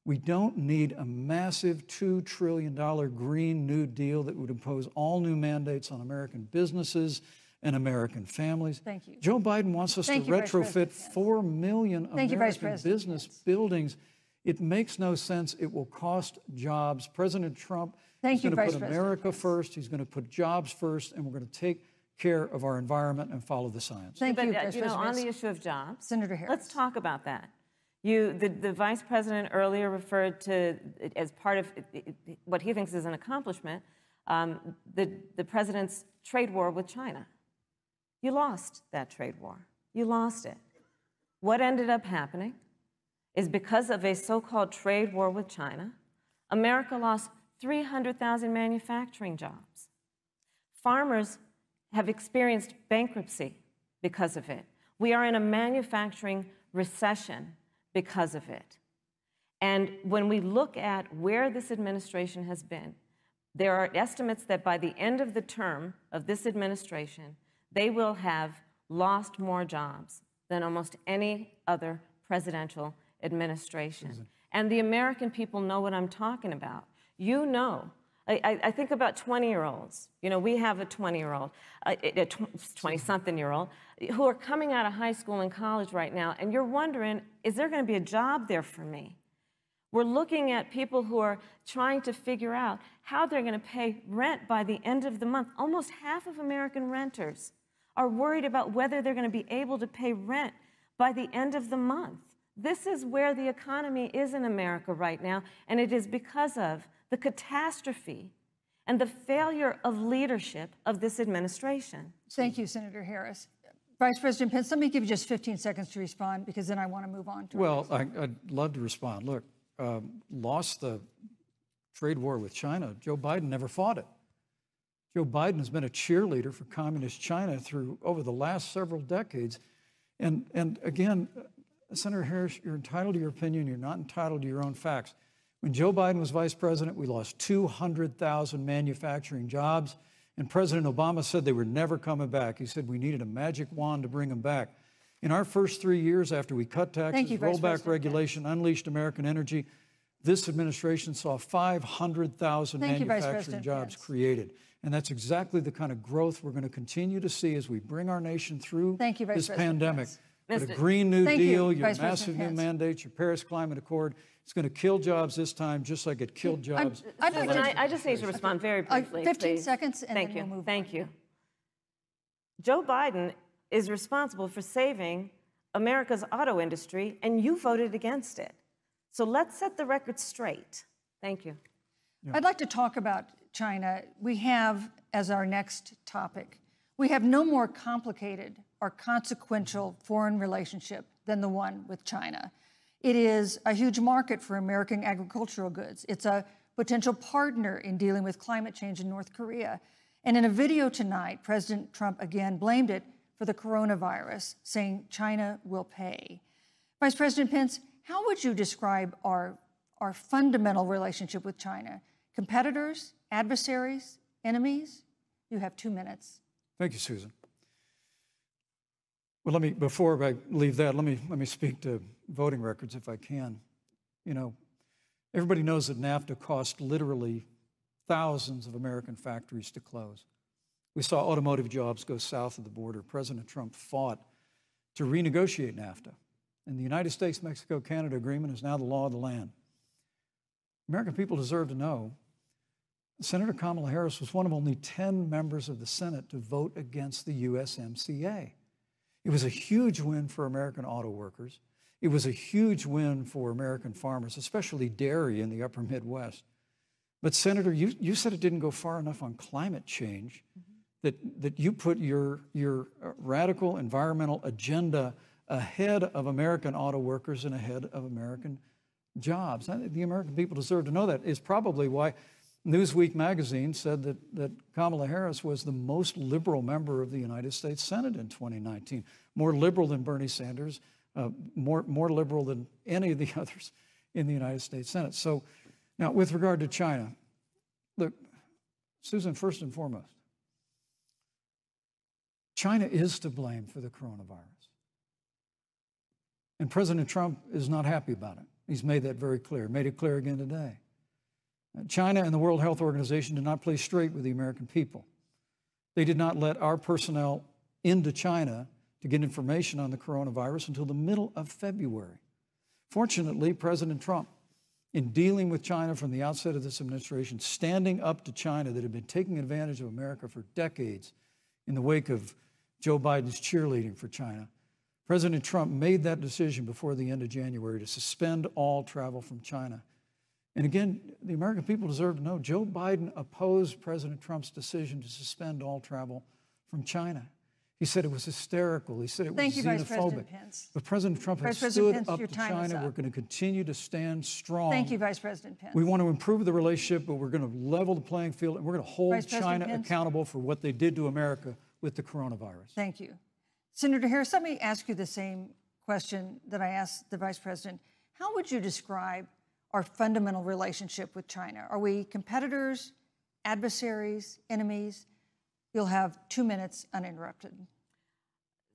We don't need a massive $2 trillion Green New Deal that would impose all new mandates on American businesses and American families. Thank you. Joe Biden wants us to retrofit 4 million American business buildings. It makes no sense. It will cost jobs. President Trump is going to put America first. He's going to put jobs first, and we're going to take care of our environment and follow the science. Thank you, you know, on the issue of jobs, Senator Harris. Let's talk about that. The vice president earlier referred to, as part of what he thinks is an accomplishment, the president's trade war with China. You lost that trade war. You lost it. What ended up happening is because of a so-called trade war with China, America lost 300,000 manufacturing jobs. Farmers have experienced bankruptcy because of it. We are in a manufacturing recession because of it. And when we look at where this administration has been, there are estimates that by the end of the term of this administration, they will have lost more jobs than almost any other presidential administration. And the American people know what I'm talking about. You know, I think about 20-year-olds. You know, we have a 20-year-old, a 20-something-year-old, who are coming out of high school and college right now, and you're wondering, is there going to be a job there for me? We're looking at people who are trying to figure out how they're going to pay rent by the end of the month. Almost half of American renters are worried about whether they're going to be able to pay rent by the end of the month. This is where the economy is in America right now, and it is because of the catastrophe and the failure of leadership of this administration. Thank you, Senator Harris. Vice President Pence, let me give you just 15 seconds to respond, because then I want to move on to Well, I'd love to respond. Look, lost the trade war with China. Joe Biden never fought it. Joe Biden has been a cheerleader for communist China over the last several decades. And again, Senator Harris, you're entitled to your opinion. You're not entitled to your own facts. When Joe Biden was vice president, we lost 200,000 manufacturing jobs, and President Obama said they were never coming back. He said we needed a magic wand to bring them back. In our first 3 years after we cut taxes, rolled back regulation, unleashed American energy, this administration saw 500,000 manufacturing jobs created. And that's exactly the kind of growth we're going to continue to see as we bring our nation through this pandemic. But a Green New Deal, your massive new mandates, your Paris Climate Accord, it's going to kill jobs this time, just like it killed jobs. I just need to respond very briefly. 15 seconds, and then we'll move on. Thank you. Joe Biden is responsible for saving America's auto industry, and you voted against it. So let's set the record straight. Thank you. Yeah. I'd like to talk about China. We have, as our next topic, we have no more complicated or consequential foreign relationship than the one with China. It is a huge market for American agricultural goods. It's a potential partner in dealing with climate change in North Korea. And in a video tonight, President Trump again blamed it for the coronavirus, saying China will pay. Vice President Pence, how would you describe our fundamental relationship with China? Competitors, adversaries, enemies? You have 2 minutes. Thank you, Susan. Well, before I leave that, let me speak to voting records if I can. You know, everybody knows that NAFTA cost literally thousands of American factories to close. We saw automotive jobs go south of the border. President Trump fought to renegotiate NAFTA. And the United States-Mexico-Canada agreement is now the law of the land. American people deserve to know Senator Kamala Harris was one of only 10 members of the Senate to vote against the USMCA. It was a huge win for American auto workers. It was a huge win for American farmers, especially dairy in the upper Midwest. But Senator, you said it didn't go far enough on climate change, that you put your radical environmental agenda ahead of American auto workers and ahead of American jobs. The American people deserve to know that. It's probably why Newsweek magazine said that Kamala Harris was the most liberal member of the United States Senate in 2019, more liberal than Bernie Sanders, more liberal than any of the others in the United States Senate. So now, with regard to China, look, Susan, first and foremost, China is to blame for the coronavirus. And President Trump is not happy about it. He's made that very clear, made it clear again today. China and the World Health Organization did not play straight with the American people. They did not let our personnel into China to get information on the coronavirus until the middle of February. Fortunately, President Trump, in dealing with China from the outset of this administration, standing up to China that had been taking advantage of America for decades in the wake of Joe Biden's cheerleading for China, President Trump made that decision before the end of January to suspend all travel from China. And again, the American people deserve to know Joe Biden opposed President Trump's decision to suspend all travel from China. He said it was hysterical. He said it was xenophobic. Vice President Pence. But President Trump has stood up to China. We're going to continue to stand strong. Thank you, Vice President Pence. We want to improve the relationship, but we're going to level the playing field, and we're going to hold China accountable for what they did to America with the coronavirus. Thank you. Senator Harris, let me ask you the same question that I asked the Vice President. How would you describe our fundamental relationship with China? Are we competitors, adversaries, enemies? You'll have 2 minutes uninterrupted.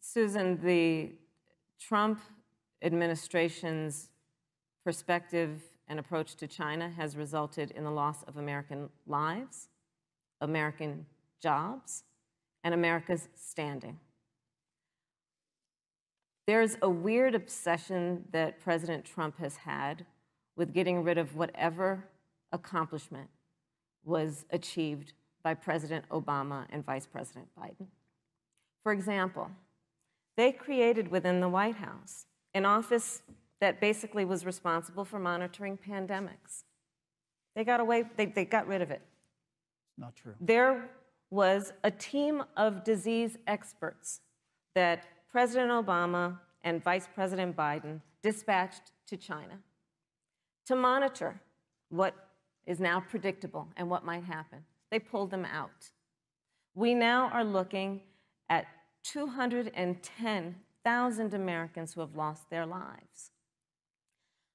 Susan, the Trump administration's perspective and approach to China has resulted in the loss of American lives, American jobs, and America's standing. There's a weird obsession that President Trump has had with getting rid of whatever accomplishment was achieved by President Obama and Vice President Biden. For example, they created within the White House an office that basically was responsible for monitoring pandemics. They got rid of it. Not true. There was a team of disease experts that President Obama and Vice President Biden dispatched to China to monitor what is now predictable and what might happen. They pulled them out. We now are looking at 210,000 Americans who have lost their lives.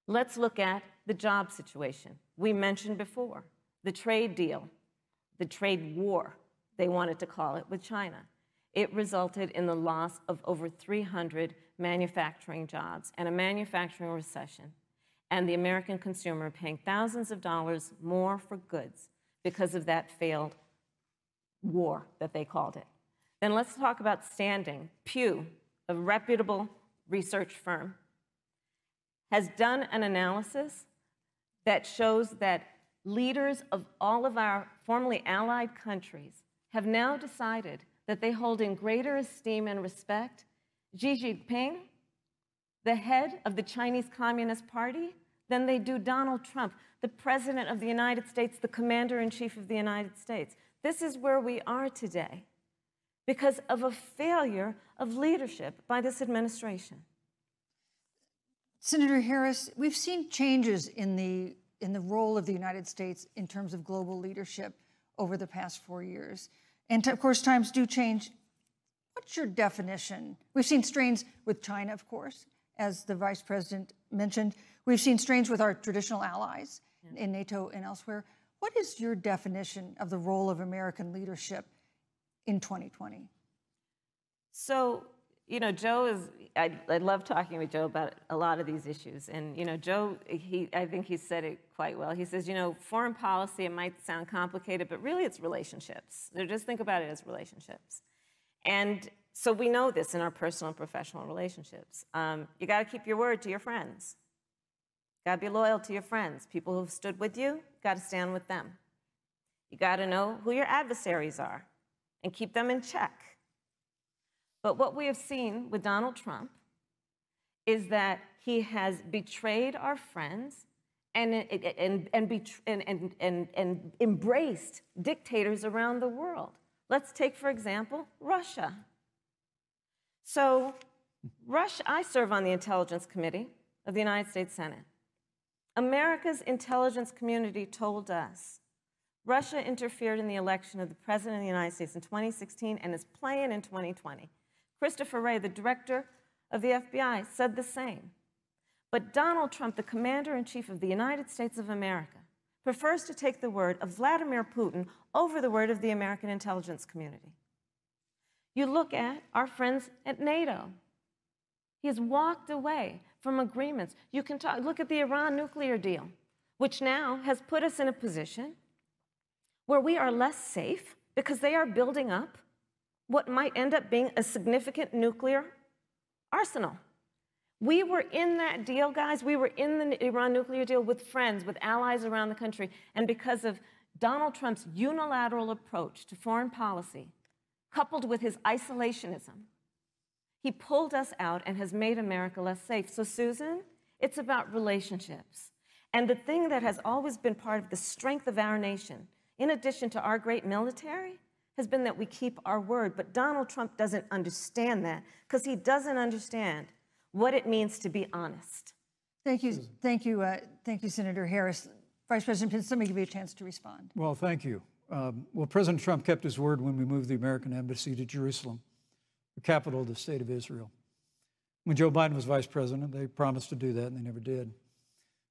Let's look at the job situation. We mentioned before the trade deal, the trade war, they wanted to call it, with China. It resulted in the loss of over 300 manufacturing jobs and a manufacturing recession, and the American consumer paying thousands of dollars more for goods because of that failed war that they called it. Then let's talk about standing. Pew, a reputable research firm, has done an analysis that shows that leaders of all of our formerly allied countries have now decided that they hold in greater esteem and respect Xi Jinping, the head of the Chinese Communist Party, than they do Donald Trump, the President of the United States, the Commander-in-Chief of the United States. This is where we are today because of a failure of leadership by this administration. Senator Harris, we've seen changes in the role of the United States in terms of global leadership over the past 4 years. And of course, times do change. What's your definition? We've seen strains with China, of course, as the Vice President mentioned. We've seen strains with our traditional allies in NATO and elsewhere. What is your definition of the role of American leadership in 2020? So You know, Joe is, I love talking with Joe about a lot of these issues. And, you know, Joe, I think he said it quite well. He says, you know, foreign policy, it might sound complicated, but really it's relationships. So just think about it as relationships. And so we know this in our personal and professional relationships. You got to keep your word to your friends. You got to be loyal to your friends. People who've stood with you, got to stand with them. You got to know who your adversaries are and keep them in check. But what we have seen with Donald Trump is that he has betrayed our friends and embraced dictators around the world. Let's take, for example, Russia. So Russia, I serve on the Intelligence Committee of the United States Senate. America's intelligence community told us Russia interfered in the election of the President of the United States in 2016 and is playing in 2020. Christopher Wray, the director of the FBI, said the same. But Donald Trump, the commander-in-chief of the United States of America, prefers to take the word of Vladimir Putin over the word of the American intelligence community. You look at our friends at NATO. He has walked away from agreements. You can look at the Iran nuclear deal, which now has put us in a position where we are less safe because they are building up what might end up being a significant nuclear arsenal. We were in that deal, guys. We were in the Iran nuclear deal with friends, with allies around the country. And because of Donald Trump's unilateral approach to foreign policy, coupled with his isolationism, he pulled us out and has made America less safe. So, Susan, it's about relationships. And the thing that has always been part of the strength of our nation, in addition to our great military, has been that we keep our word. But Donald Trump doesn't understand that because he doesn't understand what it means to be honest. Thank you, Senator Harris. Vice President Pence, let me give you a chance to respond. Well, thank you. Well, President Trump kept his word when we moved the American embassy to Jerusalem, the capital of the state of Israel. When Joe Biden was vice president, they promised to do that, and they never did.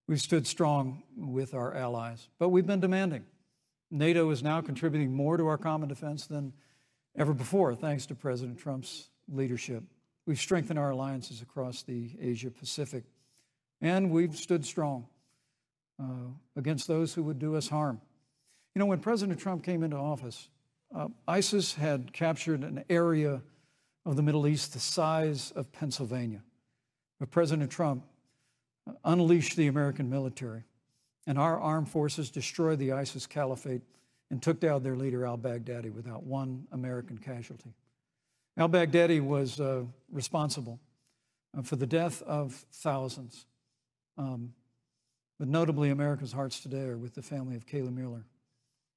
We've stood strong with our allies, but we've been demanding. NATO is now contributing more to our common defense than ever before, thanks to President Trump's leadership. We've strengthened our alliances across the Asia-Pacific, and we've stood strong against those who would do us harm. You know, when President Trump came into office, ISIS had captured an area of the Middle East the size of Pennsylvania. But President Trump unleashed the American military, and our armed forces destroyed the ISIS caliphate and took down their leader, al-Baghdadi, without one American casualty. Al-Baghdadi was responsible for the death of thousands. But notably, America's hearts today are with the family of Kayla Mueller,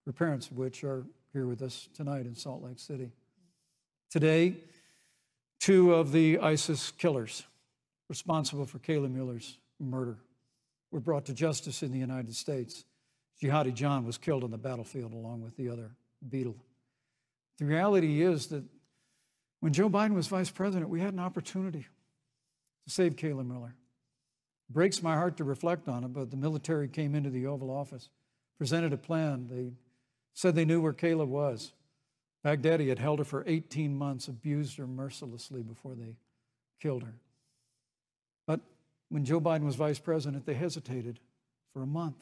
her parents of which are here with us tonight in Salt Lake City. Today, two of the ISIS killers responsible for Kayla Mueller's murder were brought to justice in the United States. Jihadi John was killed on the battlefield along with the other beetle. The reality is that when Joe Biden was vice president, we had an opportunity to save Kayla Mueller. It breaks my heart to reflect on it, but the military came into the Oval Office, presented a plan. They said they knew where Kayla was. Baghdadi had held her for 18 months, abused her mercilessly before they killed her. But when Joe Biden was vice president, they hesitated for a month.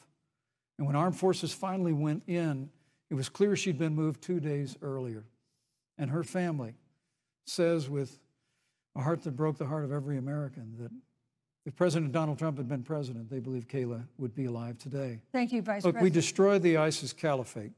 And when armed forces finally went in, it was clear she'd been moved 2 days earlier. And her family says with a heart that broke the heart of every American that if President Donald Trump had been president, they believe Kayla would be alive today. Thank you, Vice Look, President. we destroyed the ISIS caliphate.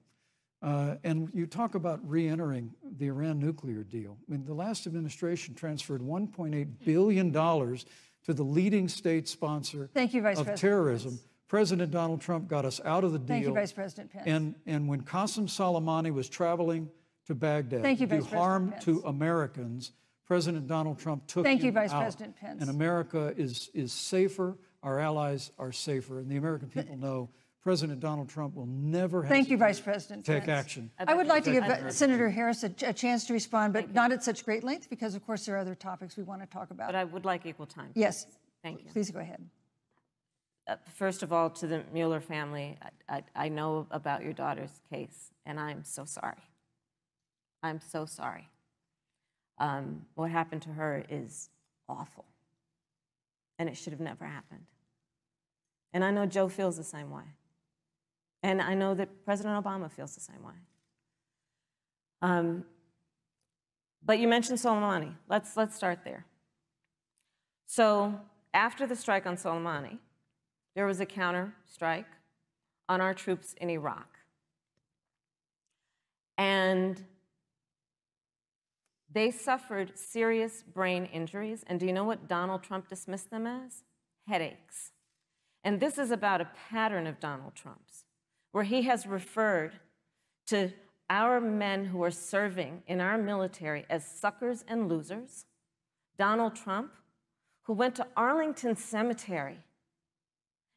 And you talk about re-entering the Iran nuclear deal. I mean, the last administration transferred $1.8 billion to the leading state sponsor of terrorism. Pence. President Donald Trump got us out of the deal. Thank you, Vice President Pence. And when Qasem Soleimani was traveling to Baghdad to do harm to Americans, President Donald Trump took him out. Thank you, Vice President Pence. And America is safer, our allies are safer, and the American people know President Donald Trump will never Thank you, Vice President take Pence. action. I would like to give Senator Harris a chance to respond, but not at such great length, because, of course, there are other topics we want to talk about. But I would like equal time. Yes. Thank you. Please go ahead. First of all, to the Mueller family, I know about your daughter's case, and I'm so sorry. I'm so sorry. What happened to her is awful, and it should have never happened. And I know Joe feels the same way. And I know that President Obama feels the same way. But you mentioned Soleimani. Let's start there. So after the strike on Soleimani, there was a counter strike on our troops in Iraq. And they suffered serious brain injuries. And do you know what Donald Trump dismissed them as? Headaches. And this is about a pattern of Donald Trump's, where he has referred to our men who are serving in our military as suckers and losers. Donald Trump, who went to Arlington Cemetery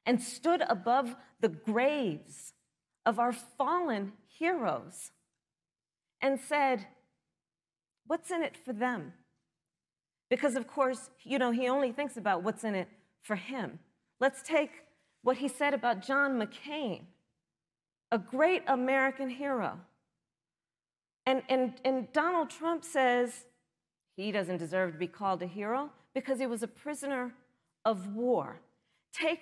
and stood above the graves of our fallen heroes and said, what's in it for them? Because, of course, you know, he only thinks about what's in it for him. Let's take what he said about John McCain, a great American hero. And Donald Trump says he doesn't deserve to be called a hero because he was a prisoner of war.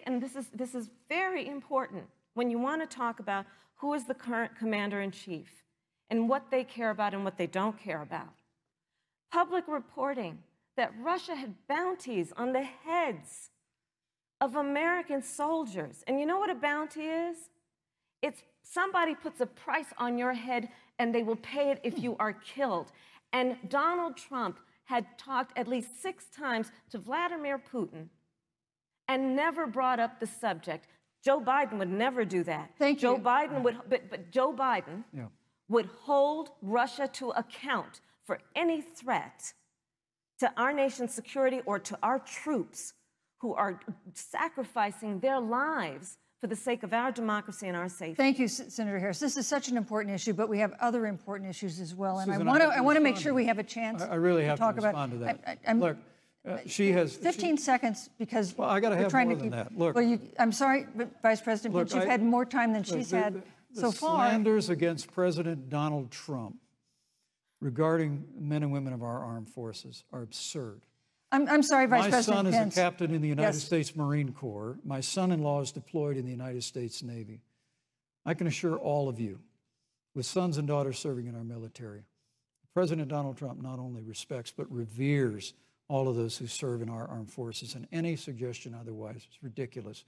And this is very important when you want to talk about who is the current commander-in-chief and what they care about and what they don't care about. Public reporting that Russia had bounties on the heads of American soldiers. And you know what a bounty is? It's somebody puts a price on your head and they will pay it if you are killed. And Donald Trump had talked at least 6 times to Vladimir Putin and never brought up the subject. Joe Biden would never do that. Thank you. Joe Biden would, but Joe Biden would hold Russia to account for any threat to our nation's security or to our troops who are sacrificing their lives for the sake of our democracy and our safety. Thank you, Senator Harris. This is such an important issue, but we have other important issues as well. And Susan, I want to make sure we have a chance I really have to talk to respond about to that. Look, she has 15 seconds because well, I got to have trying more to than keep, that. Look, well, I'm sorry, but Vice President Pence, you've had more time than she's had so far. The slanders against President Donald Trump regarding men and women of our armed forces are absurd. I'm sorry, Vice President Pence. My son is a captain in the United States Marine Corps. My son-in-law is deployed in the United States Navy. I can assure all of you, with sons and daughters serving in our military, President Donald Trump not only respects but reveres all of those who serve in our armed forces, and any suggestion otherwise is ridiculous.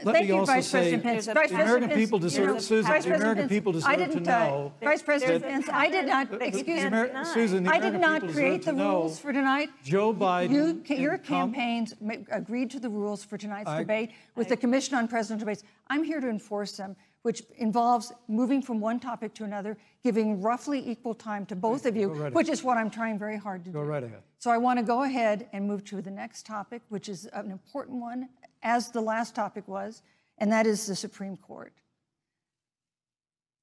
Thank you, Vice President Pence. The American people deserve, Susan, the American people deserve to know. Vice President Pence, I did not, excuse me, Susan, the I did American not people create deserve the to rules know for tonight. Joe Biden. Your campaigns agreed to the rules for tonight's debate with the Commission on Presidential Debates. I'm here to enforce them, which involves moving from one topic to another, giving roughly equal time to both of you, which is what I'm trying very hard to do. Go right ahead. So I want to go ahead and move to the next topic, which is an important one, as the last topic was, and that is the Supreme Court.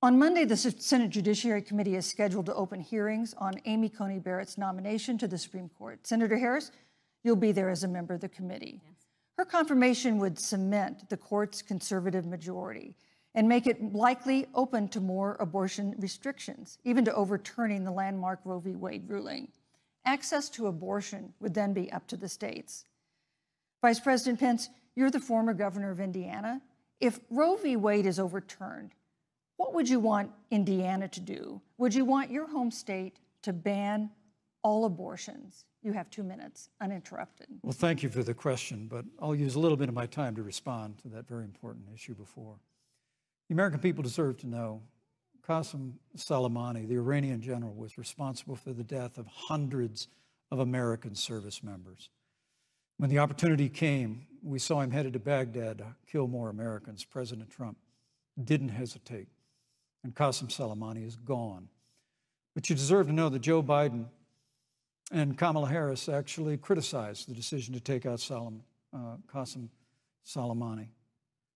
On Monday, the Senate Judiciary Committee is scheduled to open hearings on Amy Coney Barrett's nomination to the Supreme Court. Senator Harris, you'll be there as a member of the committee. Yes. Her confirmation would cement the court's conservative majority and make it likely open to more abortion restrictions, even to overturning the landmark Roe v. Wade ruling. Access to abortion would then be up to the states. Vice President Pence, you're the former governor of Indiana. If Roe v. Wade is overturned, what would you want Indiana to do? Would you want your home state to ban all abortions? You have 2 minutes, uninterrupted. Well, thank you for the question, but I'll use a little bit of my time to respond to that very important issue before. The American people deserve to know Qasem Soleimani, the Iranian general, was responsible for the death of hundreds of American service members. When the opportunity came, we saw him headed to Baghdad to kill more Americans. President Trump didn't hesitate, and Qasem Soleimani is gone. But you deserve to know that Joe Biden and Kamala Harris actually criticized the decision to take out Qasem Soleimani.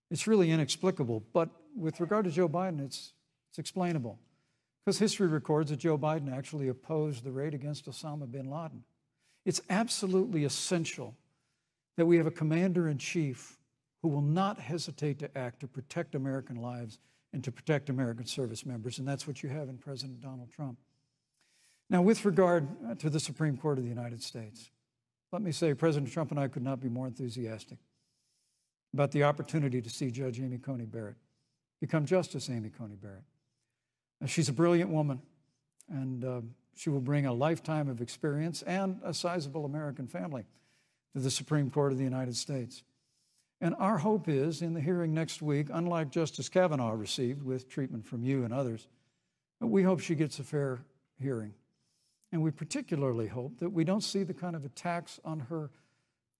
It's really inexplicable, but with regard to Joe Biden, it's explainable, because history records that Joe Biden actually opposed the raid against Osama bin Laden. It's absolutely essential that we have a commander-in-chief who will not hesitate to act to protect American lives and to protect American service members, and that's what you have in President Donald Trump. Now, with regard to the Supreme Court of the United States, let me say President Trump and I could not be more enthusiastic about the opportunity to see Judge Amy Coney Barrett become Justice Amy Coney Barrett. Now, she's a brilliant woman, and she will bring a lifetime of experience and a sizable American family to the Supreme Court of the United States. And our hope is, in the hearing next week, unlike Justice Kavanaugh received with treatment from you and others, we hope she gets a fair hearing. And we particularly hope that we don't see the kind of attacks on her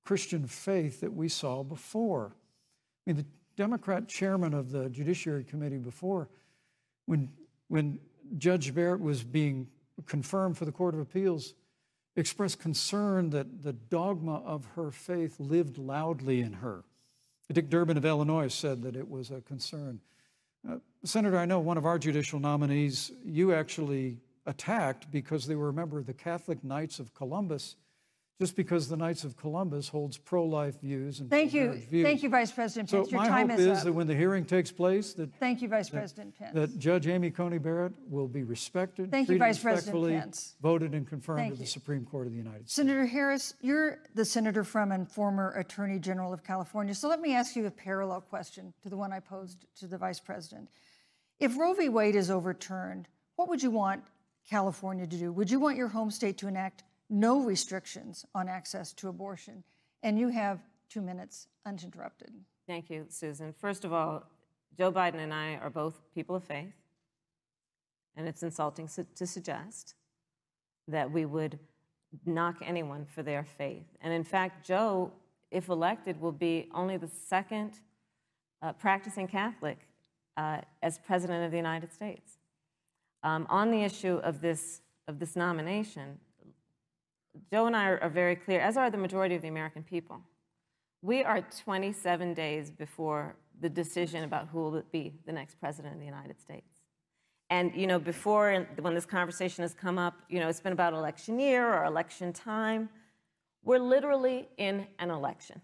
Christian faith that we saw before. I mean, the Democrat chairman of the Judiciary Committee before, when Judge Barrett was being confirmed for the Court of Appeals, expressed concern that the dogma of her faith lived loudly in her. Dick Durbin of Illinois said that it was a concern. Senator, I know one of our judicial nominees you actually attacked because they were a member of the Catholic Knights of Columbus, just because the Knights of Columbus holds pro-life views and pro-marriage views. Thank you, Vice President Pence. So my hope is that when the hearing takes place, that thank you, Vice President Pence. That Judge Amy Coney Barrett will be respected, thank you, treated Vice President respectfully, Pence. voted and confirmed to the Supreme Court of the United States. Senator Harris, you're the senator from and former Attorney General of California. So let me ask you a parallel question to the one I posed to the Vice President. If Roe v. Wade is overturned, what would you want California to do? Would you want your home state to enact no restrictions on access to abortion? And you have 2 minutes uninterrupted. Thank you, Susan. First of all, Joe Biden and I are both people of faith, and it's insulting to suggest that we would knock anyone for their faith. And in fact, Joe, if elected, will be only the second practicing Catholic as President of the United States. On the issue of this nomination, Joe and I are very clear, as are the majority of the American people. We are 27 days before the decision about who will be the next president of the United States. And, you know, before, when this conversation has come up, you know, it's been about election year or election time. We're literally in an election.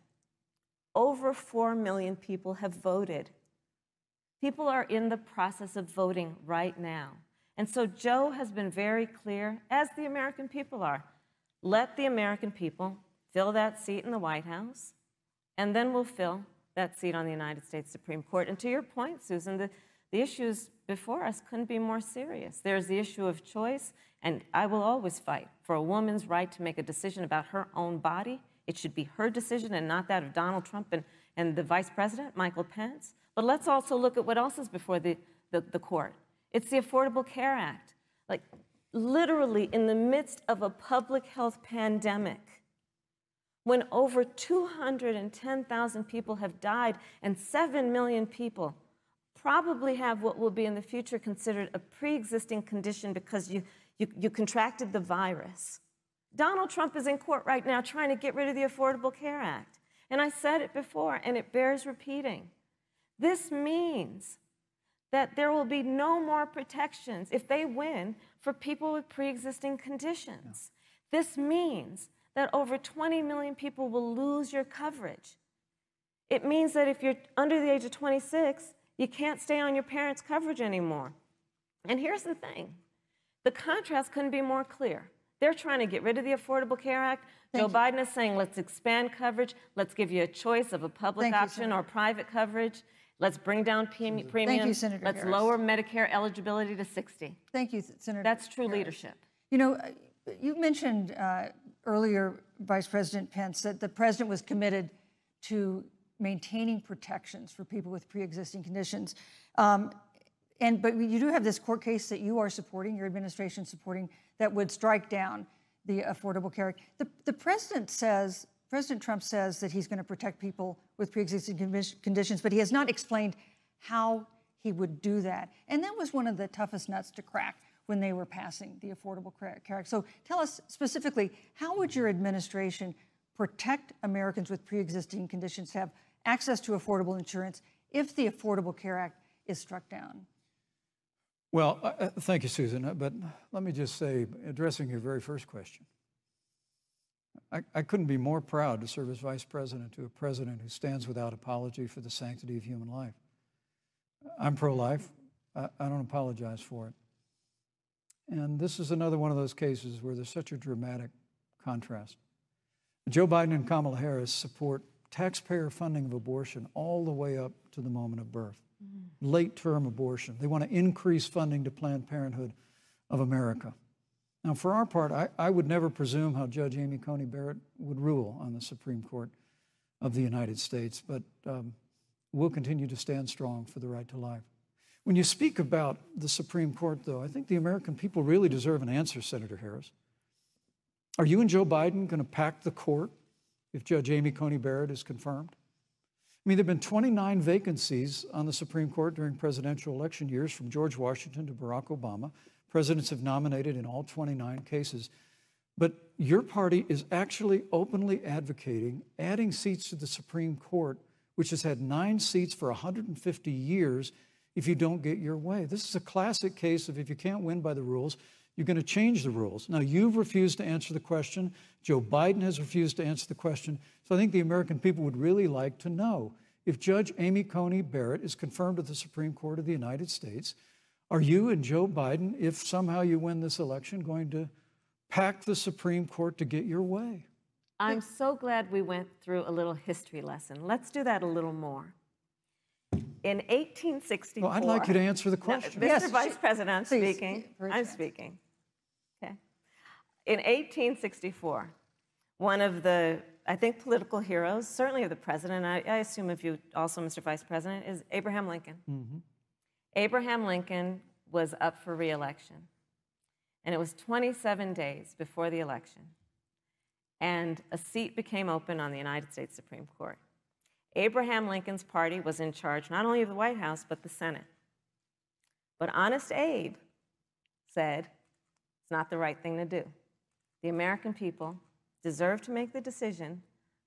Over 4 million people have voted. People are in the process of voting right now. And so Joe has been very clear, as the American people are. Let the American people fill that seat in the White House, and then we'll fill that seat on the United States Supreme Court. And to your point, Susan, the issues before us couldn't be more serious. There's the issue of choice, and I will always fight for a woman's right to make a decision about her own body. It should be her decision and not that of Donald Trump and the Vice President, Michael Pence. But let's also look at what else is before the court. It's the Affordable Care Act. Like, literally in the midst of a public health pandemic, when over 210,000 people have died and 7 million people probably have what will be in the future considered a pre-existing condition because you contracted the virus. Donald Trump is in court right now trying to get rid of the Affordable Care Act. And I said it before, and it bears repeating. This means that there will be no more protections, if they win, for people with pre-existing conditions. Yeah. This means that over 20 million people will lose your coverage. It means that if you're under the age of 26, you can't stay on your parents' coverage anymore. And here's the thing. The contrast couldn't be more clear. They're trying to get rid of the Affordable Care Act. Joe Biden is saying, let's expand coverage. Let's give you a choice of a public option or private coverage. Let's bring down premiums. Thank you, Senator Let's Harris. lower Medicare eligibility to 60. Thank you, Senator That's true Harris. leadership. You know, you mentioned earlier, Vice President Pence, that the president was committed to maintaining protections for people with pre-existing conditions. But you do have this court case that you are supporting, your administration supporting, that would strike down the Affordable Care Act. The president says, President Trump says that he's going to protect people with pre-existing conditions, but he has not explained how he would do that. And that was one of the toughest nuts to crack when they were passing the Affordable Care Act. So tell us specifically, how would your administration protect Americans with pre-existing conditions to have access to affordable insurance if the Affordable Care Act is struck down? Well, thank you, Susan. But let me just say, addressing your very first question, I couldn't be more proud to serve as vice president to a president who stands without apology for the sanctity of human life. I'm pro-life. I don't apologize for it. And this is another one of those cases where there's such a dramatic contrast. Joe Biden and Kamala Harris support taxpayer funding of abortion all the way up to the moment of birth, late-term abortion. They want to increase funding to Planned Parenthood of America. Now, for our part, I would never presume how Judge Amy Coney Barrett would rule on the Supreme Court of the United States, but we'll continue to stand strong for the right to life. When you speak about the Supreme Court, though, I think the American people really deserve an answer, Senator Harris. Are you and Joe Biden going to pack the court if Judge Amy Coney Barrett is confirmed? I mean, there have been 29 vacancies on the Supreme Court during presidential election years, from George Washington to Barack Obama. Presidents have nominated in all 29 cases. But your party is actually openly advocating adding seats to the Supreme Court, which has had 9 seats for 150 years, if you don't get your way. This is a classic case of if you can't win by the rules, you're going to change the rules. Now, you've refused to answer the question. Joe Biden has refused to answer the question. So I think the American people would really like to know, if Judge Amy Coney Barrett is confirmed at the Supreme Court of the United States, are you and Joe Biden, if somehow you win this election, going to pack the Supreme Court to get your way? I'm so glad we went through a little history lesson. Let's do that a little more. In 1864... Well, I'd like you to answer the question. No, Mr. Vice President, I'm speaking. I'm Please. speaking. Okay. In 1864, one of the, I think, political heroes, certainly of the president, I assume of you also, Mr. Vice President, is Abraham Lincoln. Mm-hmm. Abraham Lincoln was up for re-election, and it was 27 days before the election, and a seat became open on the United States Supreme Court. Abraham Lincoln's party was in charge not only of the White House, but the Senate. But Honest Abe said it's not the right thing to do. The American people deserve to make the decision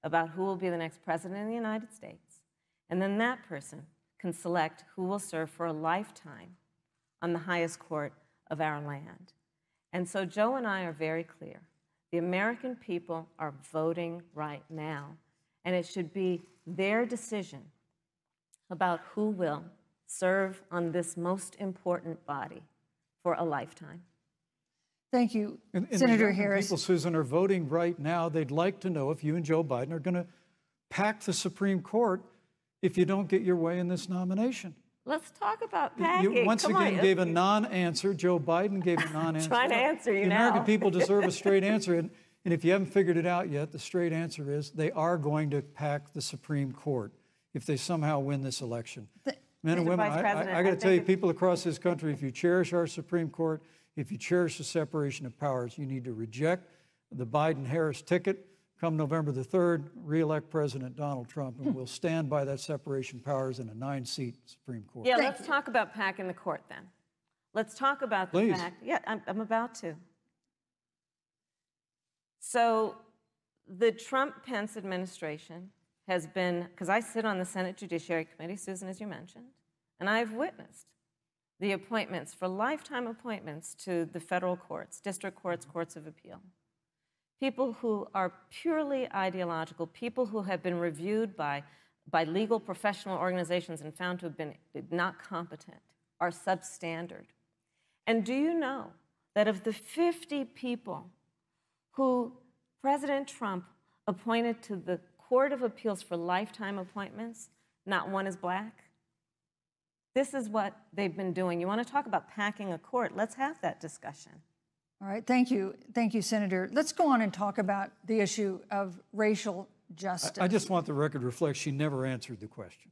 about who will be the next president of the United States, and then that person can select who will serve for a lifetime on the highest court of our land. And so Joe and I are very clear. The American people are voting right now, and it should be their decision about who will serve on this most important body for a lifetime. Thank you, And Senator the Harris. people, Susan, are voting right now. They'd like to know if you and Joe Biden are going to pack the Supreme Court if you don't get your way in this nomination. Let's talk about packing. You once Come again on. gave a non-answer. Joe Biden gave a non-answer. Trying to answer you the now. American people deserve a straight answer. And if you haven't figured it out yet, the straight answer is they are going to pack the Supreme Court if they somehow win this election. Men and Mr. women, Vice President, I got to tell you, think people across this country, if you cherish our Supreme Court, if you cherish the separation of powers, you need to reject the Biden-Harris ticket. Come November the 3rd, re-elect President Donald Trump, and we'll stand by that separation of powers in a 9-seat Supreme Court. Yeah, let's talk about packing the court then. Let's talk about the Please. fact. Yeah, I'm about to. So the Trump-Pence administration has been, because I sit on the Senate Judiciary Committee, Susan, as you mentioned, and I've witnessed the appointments for lifetime appointments to the federal courts, district courts, courts of appeal. People who are purely ideological, people who have been reviewed by legal professional organizations and found to have been not competent, are substandard. And do you know that of the 50 people who President Trump appointed to the Court of Appeals for lifetime appointments, not one is black? This is what they've been doing. You want to talk about packing a court? Let's have that discussion. All right, thank you, Senator. Let's go on and talk about the issue of racial justice. I just want the record to reflect she never answered the question.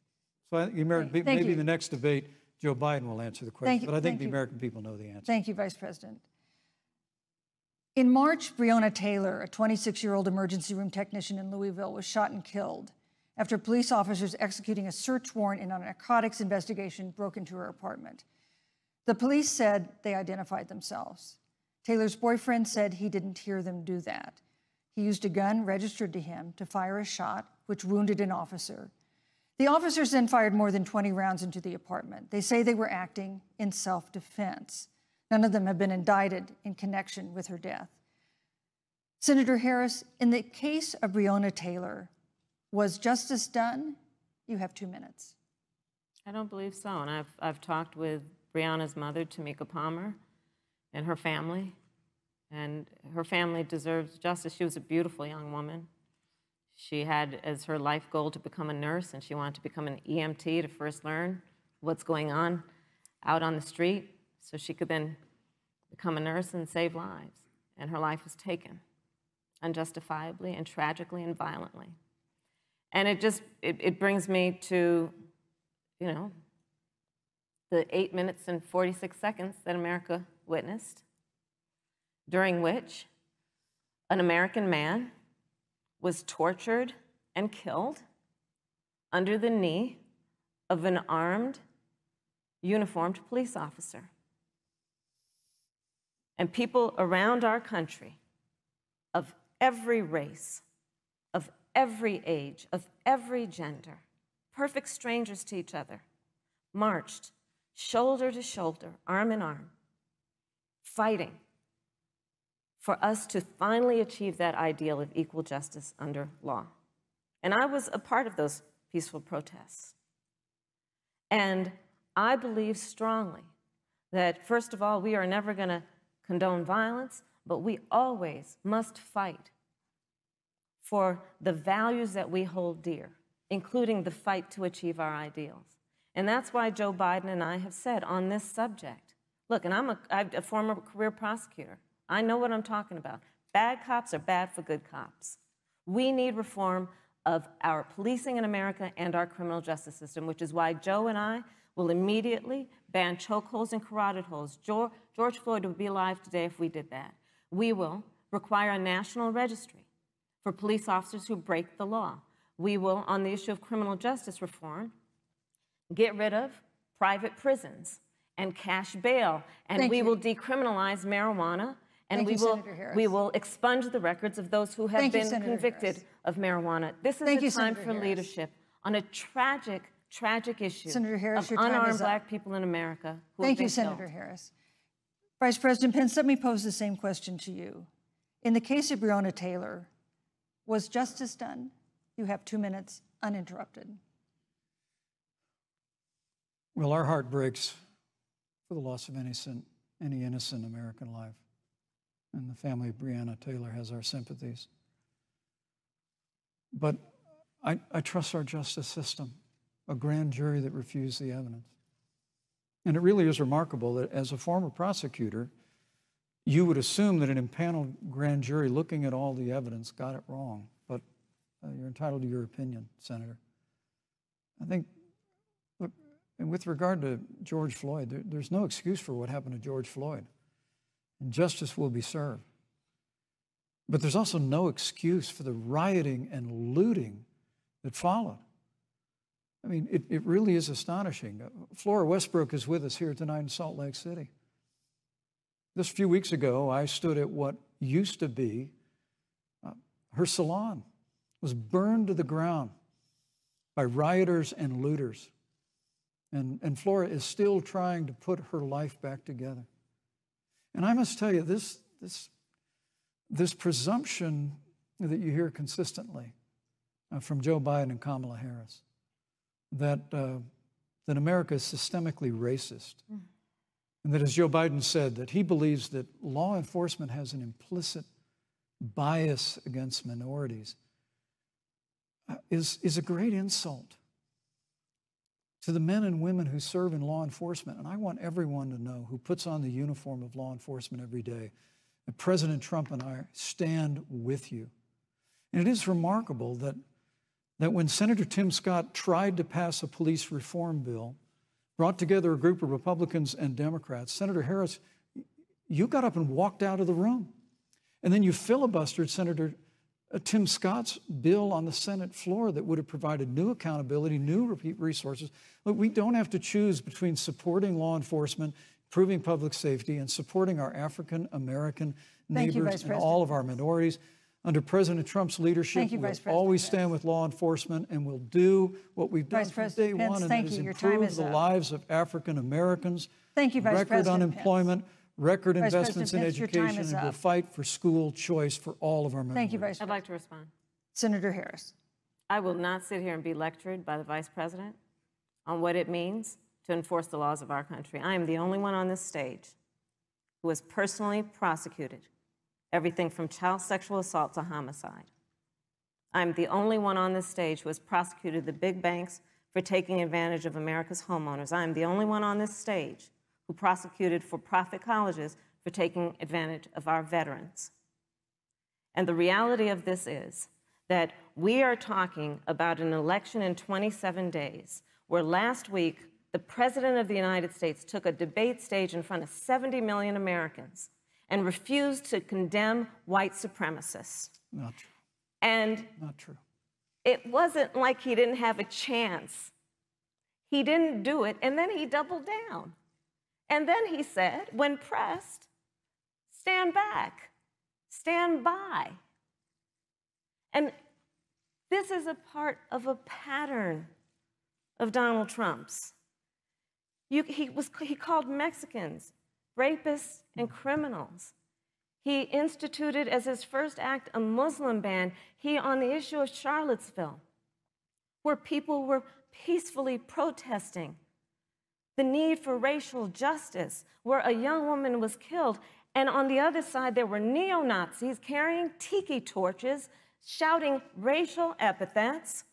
So I think maybe the next debate, Joe Biden will answer the question, but I think the American people know the answer. Thank you, Vice President. In March, Breonna Taylor, a 26-year-old emergency room technician in Louisville, was shot and killed after police officers executing a search warrant in a narcotics investigation broke into her apartment. The police said they identified themselves. Taylor's boyfriend said he didn't hear them do that. He used a gun registered to him to fire a shot, which wounded an officer. The officers then fired more than 20 rounds into the apartment. They say they were acting in self-defense. None of them have been indicted in connection with her death. Senator Harris, in the case of Breonna Taylor, was justice done? You have 2 minutes. I don't believe so, and I've talked with Breonna's mother, Tamika Palmer. and her family. And her family deserves justice. She was a beautiful young woman. She had as her life goal to become a nurse, and she wanted to become an EMT to first learn what's going on out on the street so she could then become a nurse and save lives. And her life was taken unjustifiably and tragically and violently. And it brings me to, the 8 minutes and 46 seconds that America witnessed, during which an American man was tortured and killed under the knee of an armed, uniformed police officer. And people around our country of every race, of every age, of every gender, perfect strangers to each other, marched shoulder to shoulder, arm in arm, fighting for us to finally achieve that ideal of equal justice under law. And I was a part of those peaceful protests. And I believe strongly that, first of all, we are never going to condone violence, but we always must fight for the values that we hold dear, including the fight to achieve our ideals. And that's why Joe Biden and I have said on this subject, look, and I'm a former career prosecutor. I know what I'm talking about. Bad cops are bad for good cops. We need reform of our policing in America and our criminal justice system, which is why Joe and I will immediately ban chokeholds and carotid holds. George Floyd would be alive today if we did that. We will require a national registry for police officers who break the law. We will, on the issue of criminal justice reform, get rid of private prisons and cash bail, and we will decriminalize marijuana, and we will expunge the records of those who have been convicted of marijuana. This is a time for leadership on a tragic issue of unarmed Black people in America who have been killed. Thank you, Senator Harris. Vice President Pence, let me pose the same question to you. In the case of Breonna Taylor, was justice done? You have 2 minutes, uninterrupted. Well, our heart breaks for the loss of any innocent American life. And the family of Breonna Taylor has our sympathies. But I trust our justice system, a grand jury that refused the evidence. And it really is remarkable that as a former prosecutor, you would assume that an impaneled grand jury looking at all the evidence got it wrong. But you're entitled to your opinion, Senator. I think, look, and with regard to George Floyd, there's no excuse for what happened to George Floyd. And justice will be served. But there's also no excuse for the rioting and looting that followed. I mean, it really is astonishing. Flora Westbrook is with us here tonight in Salt Lake City. Just a few weeks ago, I stood at what used to be her salon. It was burned to the ground by rioters and looters. And Flora is still trying to put her life back together. And I must tell you, this presumption that you hear consistently from Joe Biden and Kamala Harris, that America is systemically racist, and that, as Joe Biden said, that he believes that law enforcement has an implicit bias against minorities, is a great insult to the men and women who serve in law enforcement. And I want everyone to know who puts on the uniform of law enforcement every day that President Trump and I stand with you. And it is remarkable that when Senator Tim Scott tried to pass a police reform bill, brought together a group of Republicans and Democrats, Senator Harris, you got up and walked out of the room. And then you filibustered Senator Tim Scott's bill on the Senate floor that would have provided new accountability, new resources. Look, we don't have to choose between supporting law enforcement, improving public safety, and supporting our African-American neighbors and all of our minorities. Under President Trump's leadership, we'll always stand with law enforcement, and we'll do what we've done from day one, and that is improve the lives of African Americans. Thank you, Vice President Pence. Record unemployment, record investments in education, and we'll fight for school choice for all of our minorities. Thank you, Vice President. I'd like to respond. Senator Harris. I will not sit here and be lectured by the Vice President on what it means to enforce the laws of our country. I am the only one on this stage who was personally prosecuted, everything from child sexual assault to homicide. I'm the only one on this stage who has prosecuted the big banks for taking advantage of America's homeowners. I'm the only one on this stage who prosecuted for-profit colleges for taking advantage of our veterans. And the reality of this is that we are talking about an election in 27 days, where last week the President of the United States took a debate stage in front of 70 million Americans and refused to condemn white supremacists. Not true. And not true. It wasn't like he didn't have a chance. He didn't do it, and then he doubled down. And then he said, when pressed, stand back, stand by. And this is a part of a pattern of Donald Trump's. He called Mexicans rapists and criminals. He instituted as his first act a Muslim ban. On the issue of Charlottesville, where people were peacefully protesting the need for racial justice, where a young woman was killed, and on the other side there were neo-Nazis carrying tiki torches, shouting racial epithets,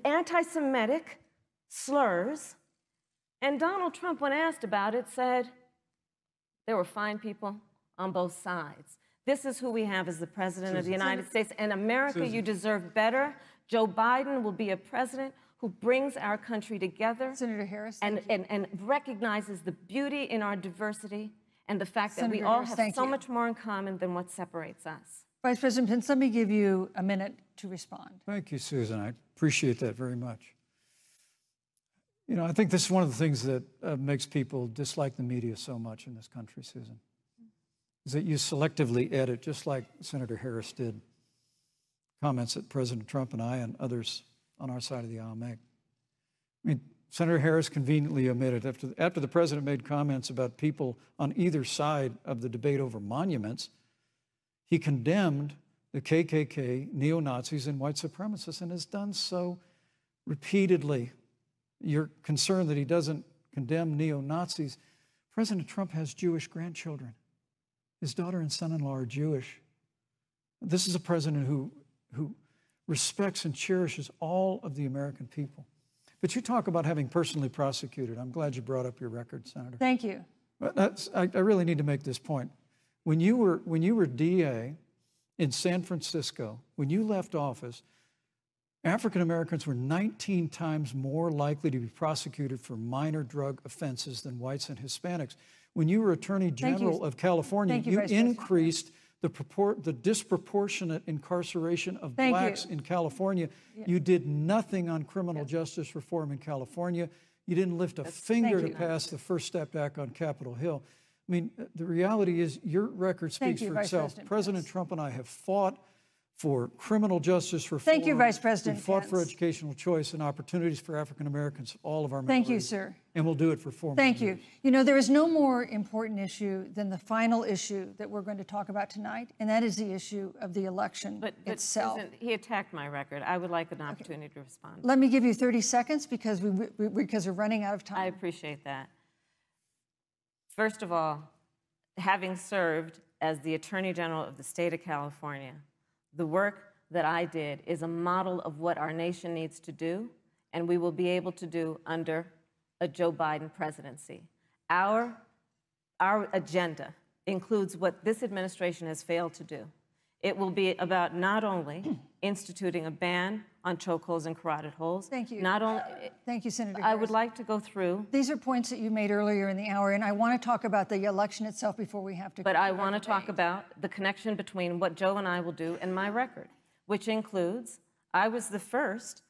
anti-Semitic slurs, and Donald Trump, when asked about it, said there were fine people on both sides. This is who we have as the President of the United States. And America, you deserve better. Joe Biden will be a president who brings our country together. Senator Harris, and recognizes the beauty in our diversity and the fact that we all have so much more in common than what separates us. Vice President Pence, let me give you a minute to respond. Thank you, Susan. I appreciate that very much. You know, I think this is one of the things that makes people dislike the media so much in this country, Susan, is that you selectively edit, just like Senator Harris did, comments that President Trump and I and others on our side of the aisle make. I mean, Senator Harris conveniently omitted, after the president made comments about people on either side of the debate over monuments, he condemned the KKK, neo-Nazis, and white supremacists, and has done so repeatedly. You're concerned that he doesn't condemn neo-Nazis. President Trump has Jewish grandchildren. His daughter and son-in-law are Jewish. This is a president who respects and cherishes all of the American people. But you talk about having personally prosecuted. I'm glad you brought up your record, Senator. Thank you. But I really need to make this point. When you were DA in San Francisco, when you left office, African Americans were 19 times more likely to be prosecuted for minor drug offenses than whites and Hispanics. When you were Attorney General of California, you increased the disproportionate incarceration of blacks in California. Yeah. You did nothing on criminal justice reform in California. You didn't lift a finger to pass the First Step Act on Capitol Hill. I mean, the reality is your record speaks for itself. President Trump and I have fought for criminal justice reform. Thank you, Vice President Pence. We fought for educational choice and opportunities for African Americans, all of our Thank you, sir. And we'll do it for 4 more Thank you. years. You know, there is no more important issue than the final issue that we're going to talk about tonight, and that is the issue of the election itself. Susan, he attacked my record. I would like an opportunity to respond. Let me give you 30 seconds because we're running out of time. I appreciate that. First of all, having served as the Attorney General of the state of California, the work that I did is a model of what our nation needs to do, and we will be able to do under a Joe Biden presidency. Our agenda includes what this administration has failed to do. It will be about not only instituting a ban on chokeholds and carotid holes. Thank you. Not only. Thank you, Senator I would like to go through. These are points that you made earlier in the hour, and I want to talk about the election itself before we have to. But I want to talk about the connection between what Joe and I will do and my record, which includes I was the first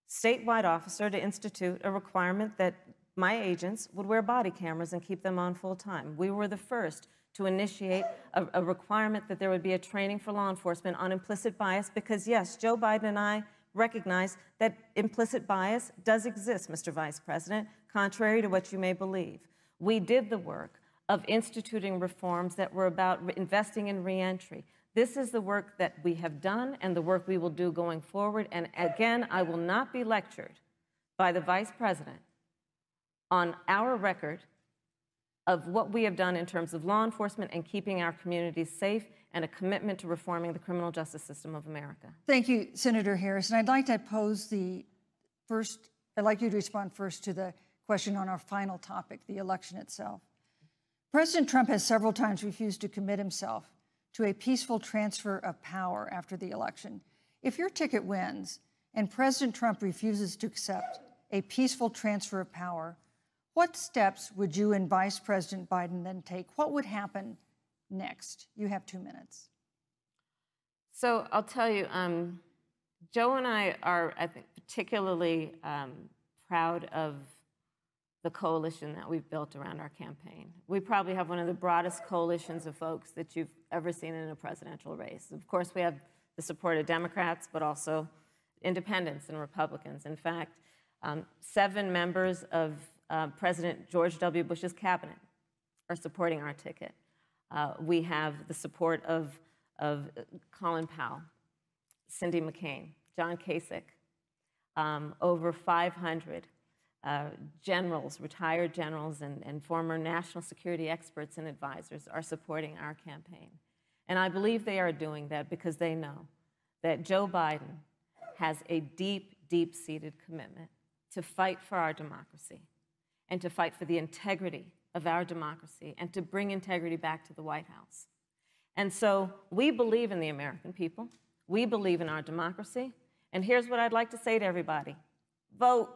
statewide officer to institute a requirement that my agents would wear body cameras and keep them on full time. We were the first to initiate a requirement that there would be a training for law enforcement on implicit bias because, yes, Joe Biden and I recognize that implicit bias does exist, Mr. Vice President, contrary to what you may believe. We did the work of instituting reforms that were about investing in reentry. This is the work that we have done and the work we will do going forward. And again, I will not be lectured by the Vice President on our record of what we have done in terms of law enforcement and keeping our communities safe, and a commitment to reforming the criminal justice system of America. Thank you, Senator Harris. And I'd like to I'd like you to respond first to the question on our final topic, the election itself. President Trump has several times refused to commit himself to a peaceful transfer of power after the election. If your ticket wins and President Trump refuses to accept a peaceful transfer of power, what steps would you and Vice President Biden then take? What would happen next? You have 2 minutes. So I'll tell you, Joe and I are, I think, particularly proud of the coalition that we've built around our campaign. We probably have one of the broadest coalitions of folks that you've ever seen in a presidential race. Of course, we have the support of Democrats, but also independents and Republicans. In fact, 7 members of President George W. Bush's cabinet are supporting our ticket. We have the support of Colin Powell, Cindy McCain, John Kasich, over 500 generals, retired generals, and former national security experts and advisors are supporting our campaign. And I believe they are doing that because they know that Joe Biden has a deep, deep-seated commitment to fight for our democracy and to fight for the integrity of our democracy and to bring integrity back to the White House. And so we believe in the American people. We believe in our democracy. And here's what I'd like to say to everybody. Vote.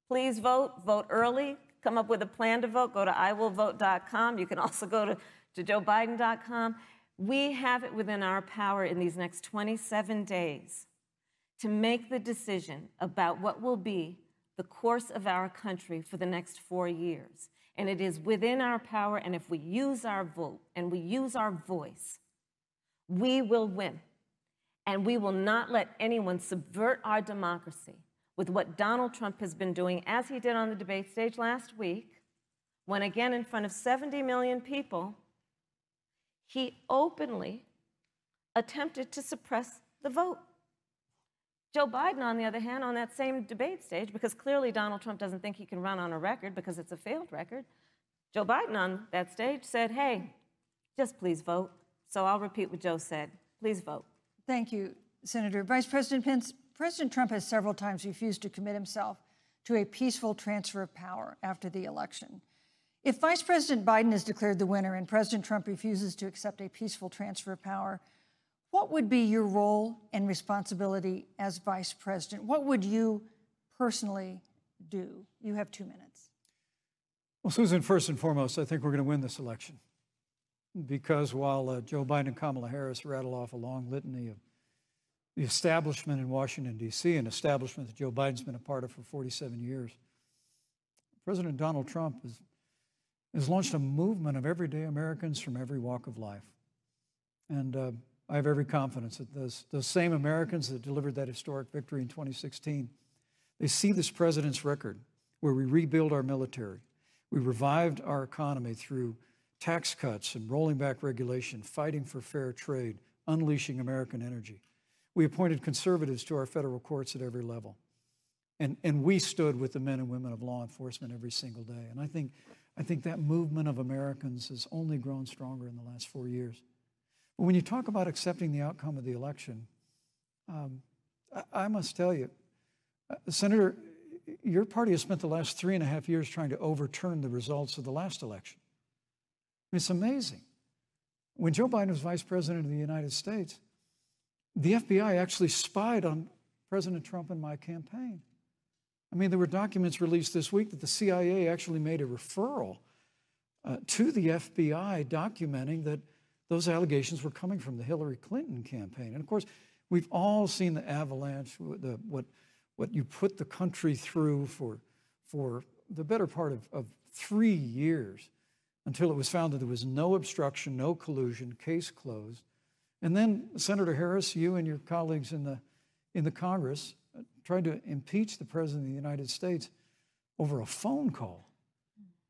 Please vote. Vote early. Come up with a plan to vote. Go to iwillvote.com. You can also go to joebiden.com. We have it within our power in these next 27 days to make the decision about what will be the course of our country for the next 4 years. And it is within our power, and if we use our vote and we use our voice, we will win. And we will not let anyone subvert our democracy with what Donald Trump has been doing, as he did on the debate stage last week, when again in front of 70 million people, he openly attempted to suppress the vote. Joe Biden, on the other hand, on that same debate stage, because clearly Donald Trump doesn't think he can run on a record because it's a failed record, Joe Biden on that stage said, hey, just please vote. So I'll repeat what Joe said. Please vote. Thank you, Senator. Vice President Pence, President Trump has several times refused to commit himself to a peaceful transfer of power after the election. If Vice President Biden is declared the winner and President Trump refuses to accept a peaceful transfer of power, what would be your role and responsibility as Vice President? What would you personally do? You have 2 minutes. Well, Susan, first and foremost, I think we're going to win this election. Because while Joe Biden and Kamala Harris rattle off a long litany of the establishment in Washington, D.C., an establishment that Joe Biden's been a part of for 47 years, President Donald Trump has launched a movement of everyday Americans from every walk of life. And I have every confidence that those same Americans that delivered that historic victory in 2016, they see this president's record where we rebuild our military, we revived our economy through tax cuts and rolling back regulation, fighting for fair trade, unleashing American energy. We appointed conservatives to our federal courts at every level. And we stood with the men and women of law enforcement every single day. And I think that movement of Americans has only grown stronger in the last 4 years. But when you talk about accepting the outcome of the election, I must tell you, Senator, your party has spent the last 3.5 years trying to overturn the results of the last election. It's amazing. When Joe Biden was Vice President of the United States, the FBI actually spied on President Trump and my campaign. I mean, there were documents released this week that the CIA actually made a referral to the FBI documenting that those allegations were coming from the Hillary Clinton campaign. And of course, we've all seen the avalanche, what you put the country through for the better part of 3 years until it was found that there was no obstruction, no collusion, case closed. And then, Senator Harris, you and your colleagues in the Congress tried to impeach the President of the United States over a phone call.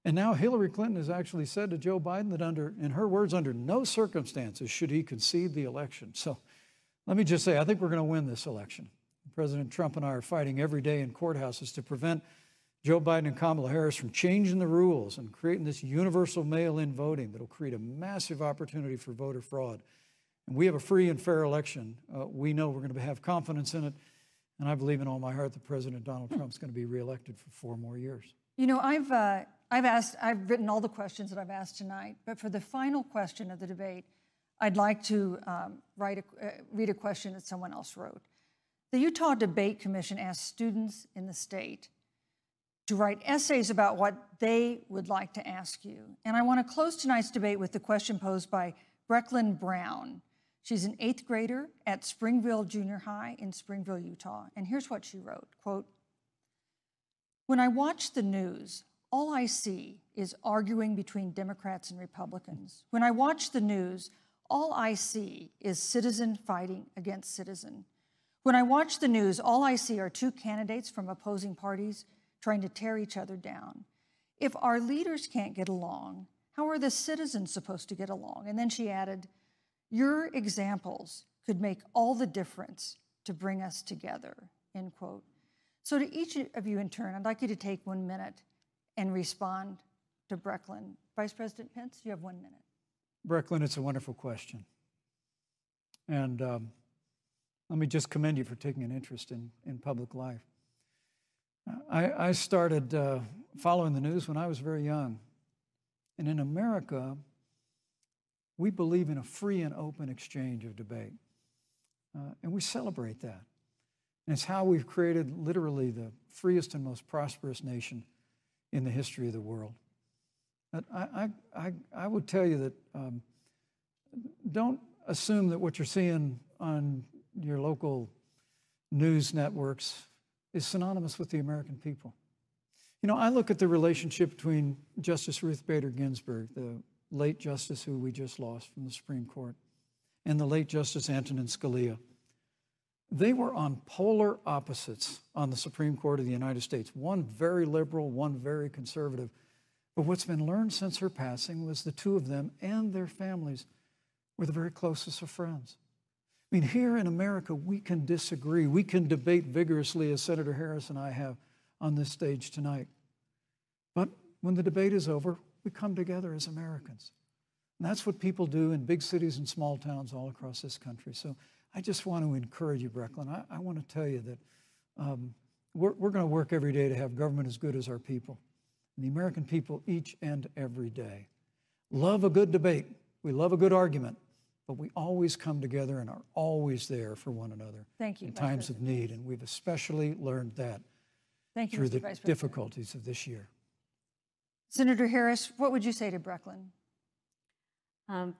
And now Hillary Clinton has actually said to Joe Biden that in her words, under no circumstances should he concede the election. So let me just say, I think we're going to win this election. President Trump and I are fighting every day in courthouses to prevent Joe Biden and Kamala Harris from changing the rules and creating this universal mail-in voting that will create a massive opportunity for voter fraud. And we have a free and fair election. We know we're going to have confidence in it. And I believe in all my heart that President Donald Trump's going to be reelected for 4 more years. You know, I've written all the questions that I've asked tonight, but for the final question of the debate, I'd like to read a question that someone else wrote. The Utah Debate Commission asked students in the state to write essays about what they would like to ask you. And I want to close tonight's debate with the question posed by Brecklin Brown. She's an 8th grader at Springville Junior High in Springville, Utah. And here's what she wrote, quote, "When I watch the news, all I see is arguing between Democrats and Republicans. When I watch the news, all I see is citizen fighting against citizen. When I watch the news, all I see are 2 candidates from opposing parties trying to tear each other down. If our leaders can't get along, how are the citizens supposed to get along?" And then she added, "Your examples could make all the difference to bring us together," end quote. So to each of you in turn, I'd like you to take 1 minute and respond to Brecklin. Vice President Pence, you have 1 minute. Brecklin, it's a wonderful question. And let me just commend you for taking an interest in public life. I started following the news when I was very young. And in America, we believe in a free and open exchange of debate. And we celebrate that. And it's how we've created literally the freest and most prosperous nation in the history of the world. But I would tell you that don't assume that what you're seeing on your local news networks is synonymous with the American people. You know, I look at the relationship between Justice Ruth Bader Ginsburg, the late justice who we just lost from the Supreme Court, and the late Justice Antonin Scalia. They were on polar opposites on the Supreme Court of the United States, one very liberal, one very conservative. But what's been learned since her passing was the 2 of them and their families were the very closest of friends. I mean, here in America, we can disagree. We can debate vigorously, as Senator Harris and I have on this stage tonight. But when the debate is over, we come together as Americans. And that's what people do in big cities and small towns all across this country. So I just want to encourage you, Brecklin. I want to tell you that we're going to work every day to have government as good as our people. And the American people each and every day love a good debate. We love a good argument. But we always come together and are always there for one another in times of need. And we've especially learned that through the difficulties of this year. Senator Harris, what would you say to Brecklin?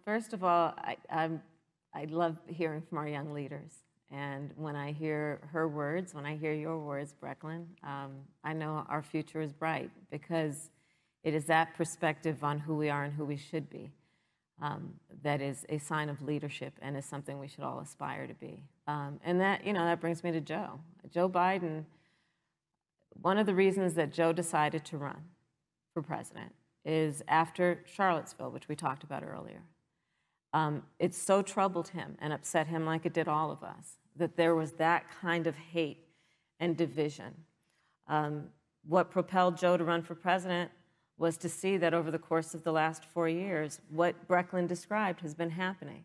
First of all, I love hearing from our young leaders. And when I hear her words, when I hear your words, Brecklin, I know our future is bright because it is that perspective on who we are and who we should be that is a sign of leadership and is something we should all aspire to be. And that, you know, that brings me to Joe. Joe Biden, one of the reasons that Joe decided to run for president is after Charlottesville, which we talked about earlier. It so troubled him and upset him like it did all of us, that there was that kind of hate and division. What propelled Joe to run for president was to see that over the course of the last 4 years, what Brecklin described has been happening.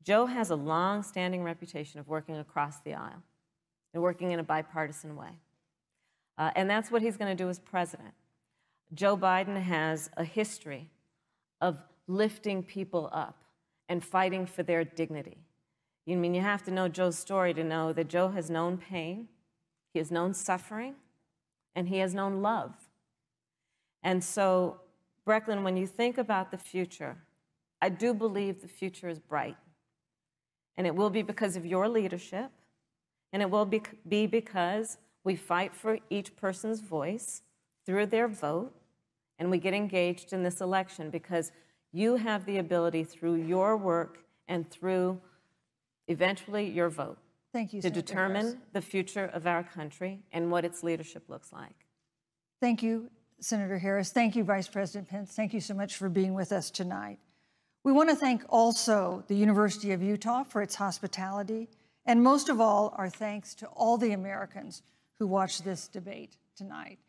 Joe has a long-standing reputation of working across the aisle and working in a bipartisan way. And that's what he's going to do as president. Joe Biden has a history of lifting people up and fighting for their dignity. You mean you have to know Joe's story to know that Joe has known pain, he has known suffering, and he has known love. And so, Brecklin, when you think about the future, I do believe the future is bright. And it will be because of your leadership, and it will be because we fight for each person's voice through their vote, and we get engaged in this election because you have the ability through your work and through eventually your vote to determine the future of our country and what its leadership looks like. Thank you, Senator Harris. Thank you, Vice President Pence. Thank you so much for being with us tonight. We want to thank also the University of Utah for its hospitality, and most of all, our thanks to all the Americans who watched this debate tonight.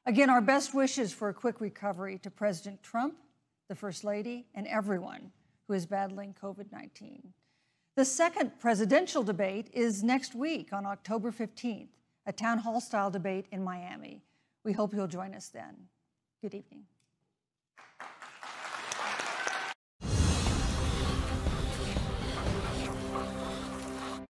Again, our best wishes for a quick recovery to President Trump, the First Lady, and everyone who is battling COVID-19. The second presidential debate is next week on October 15th, a town hall style debate in Miami. We hope you'll join us then. Good evening.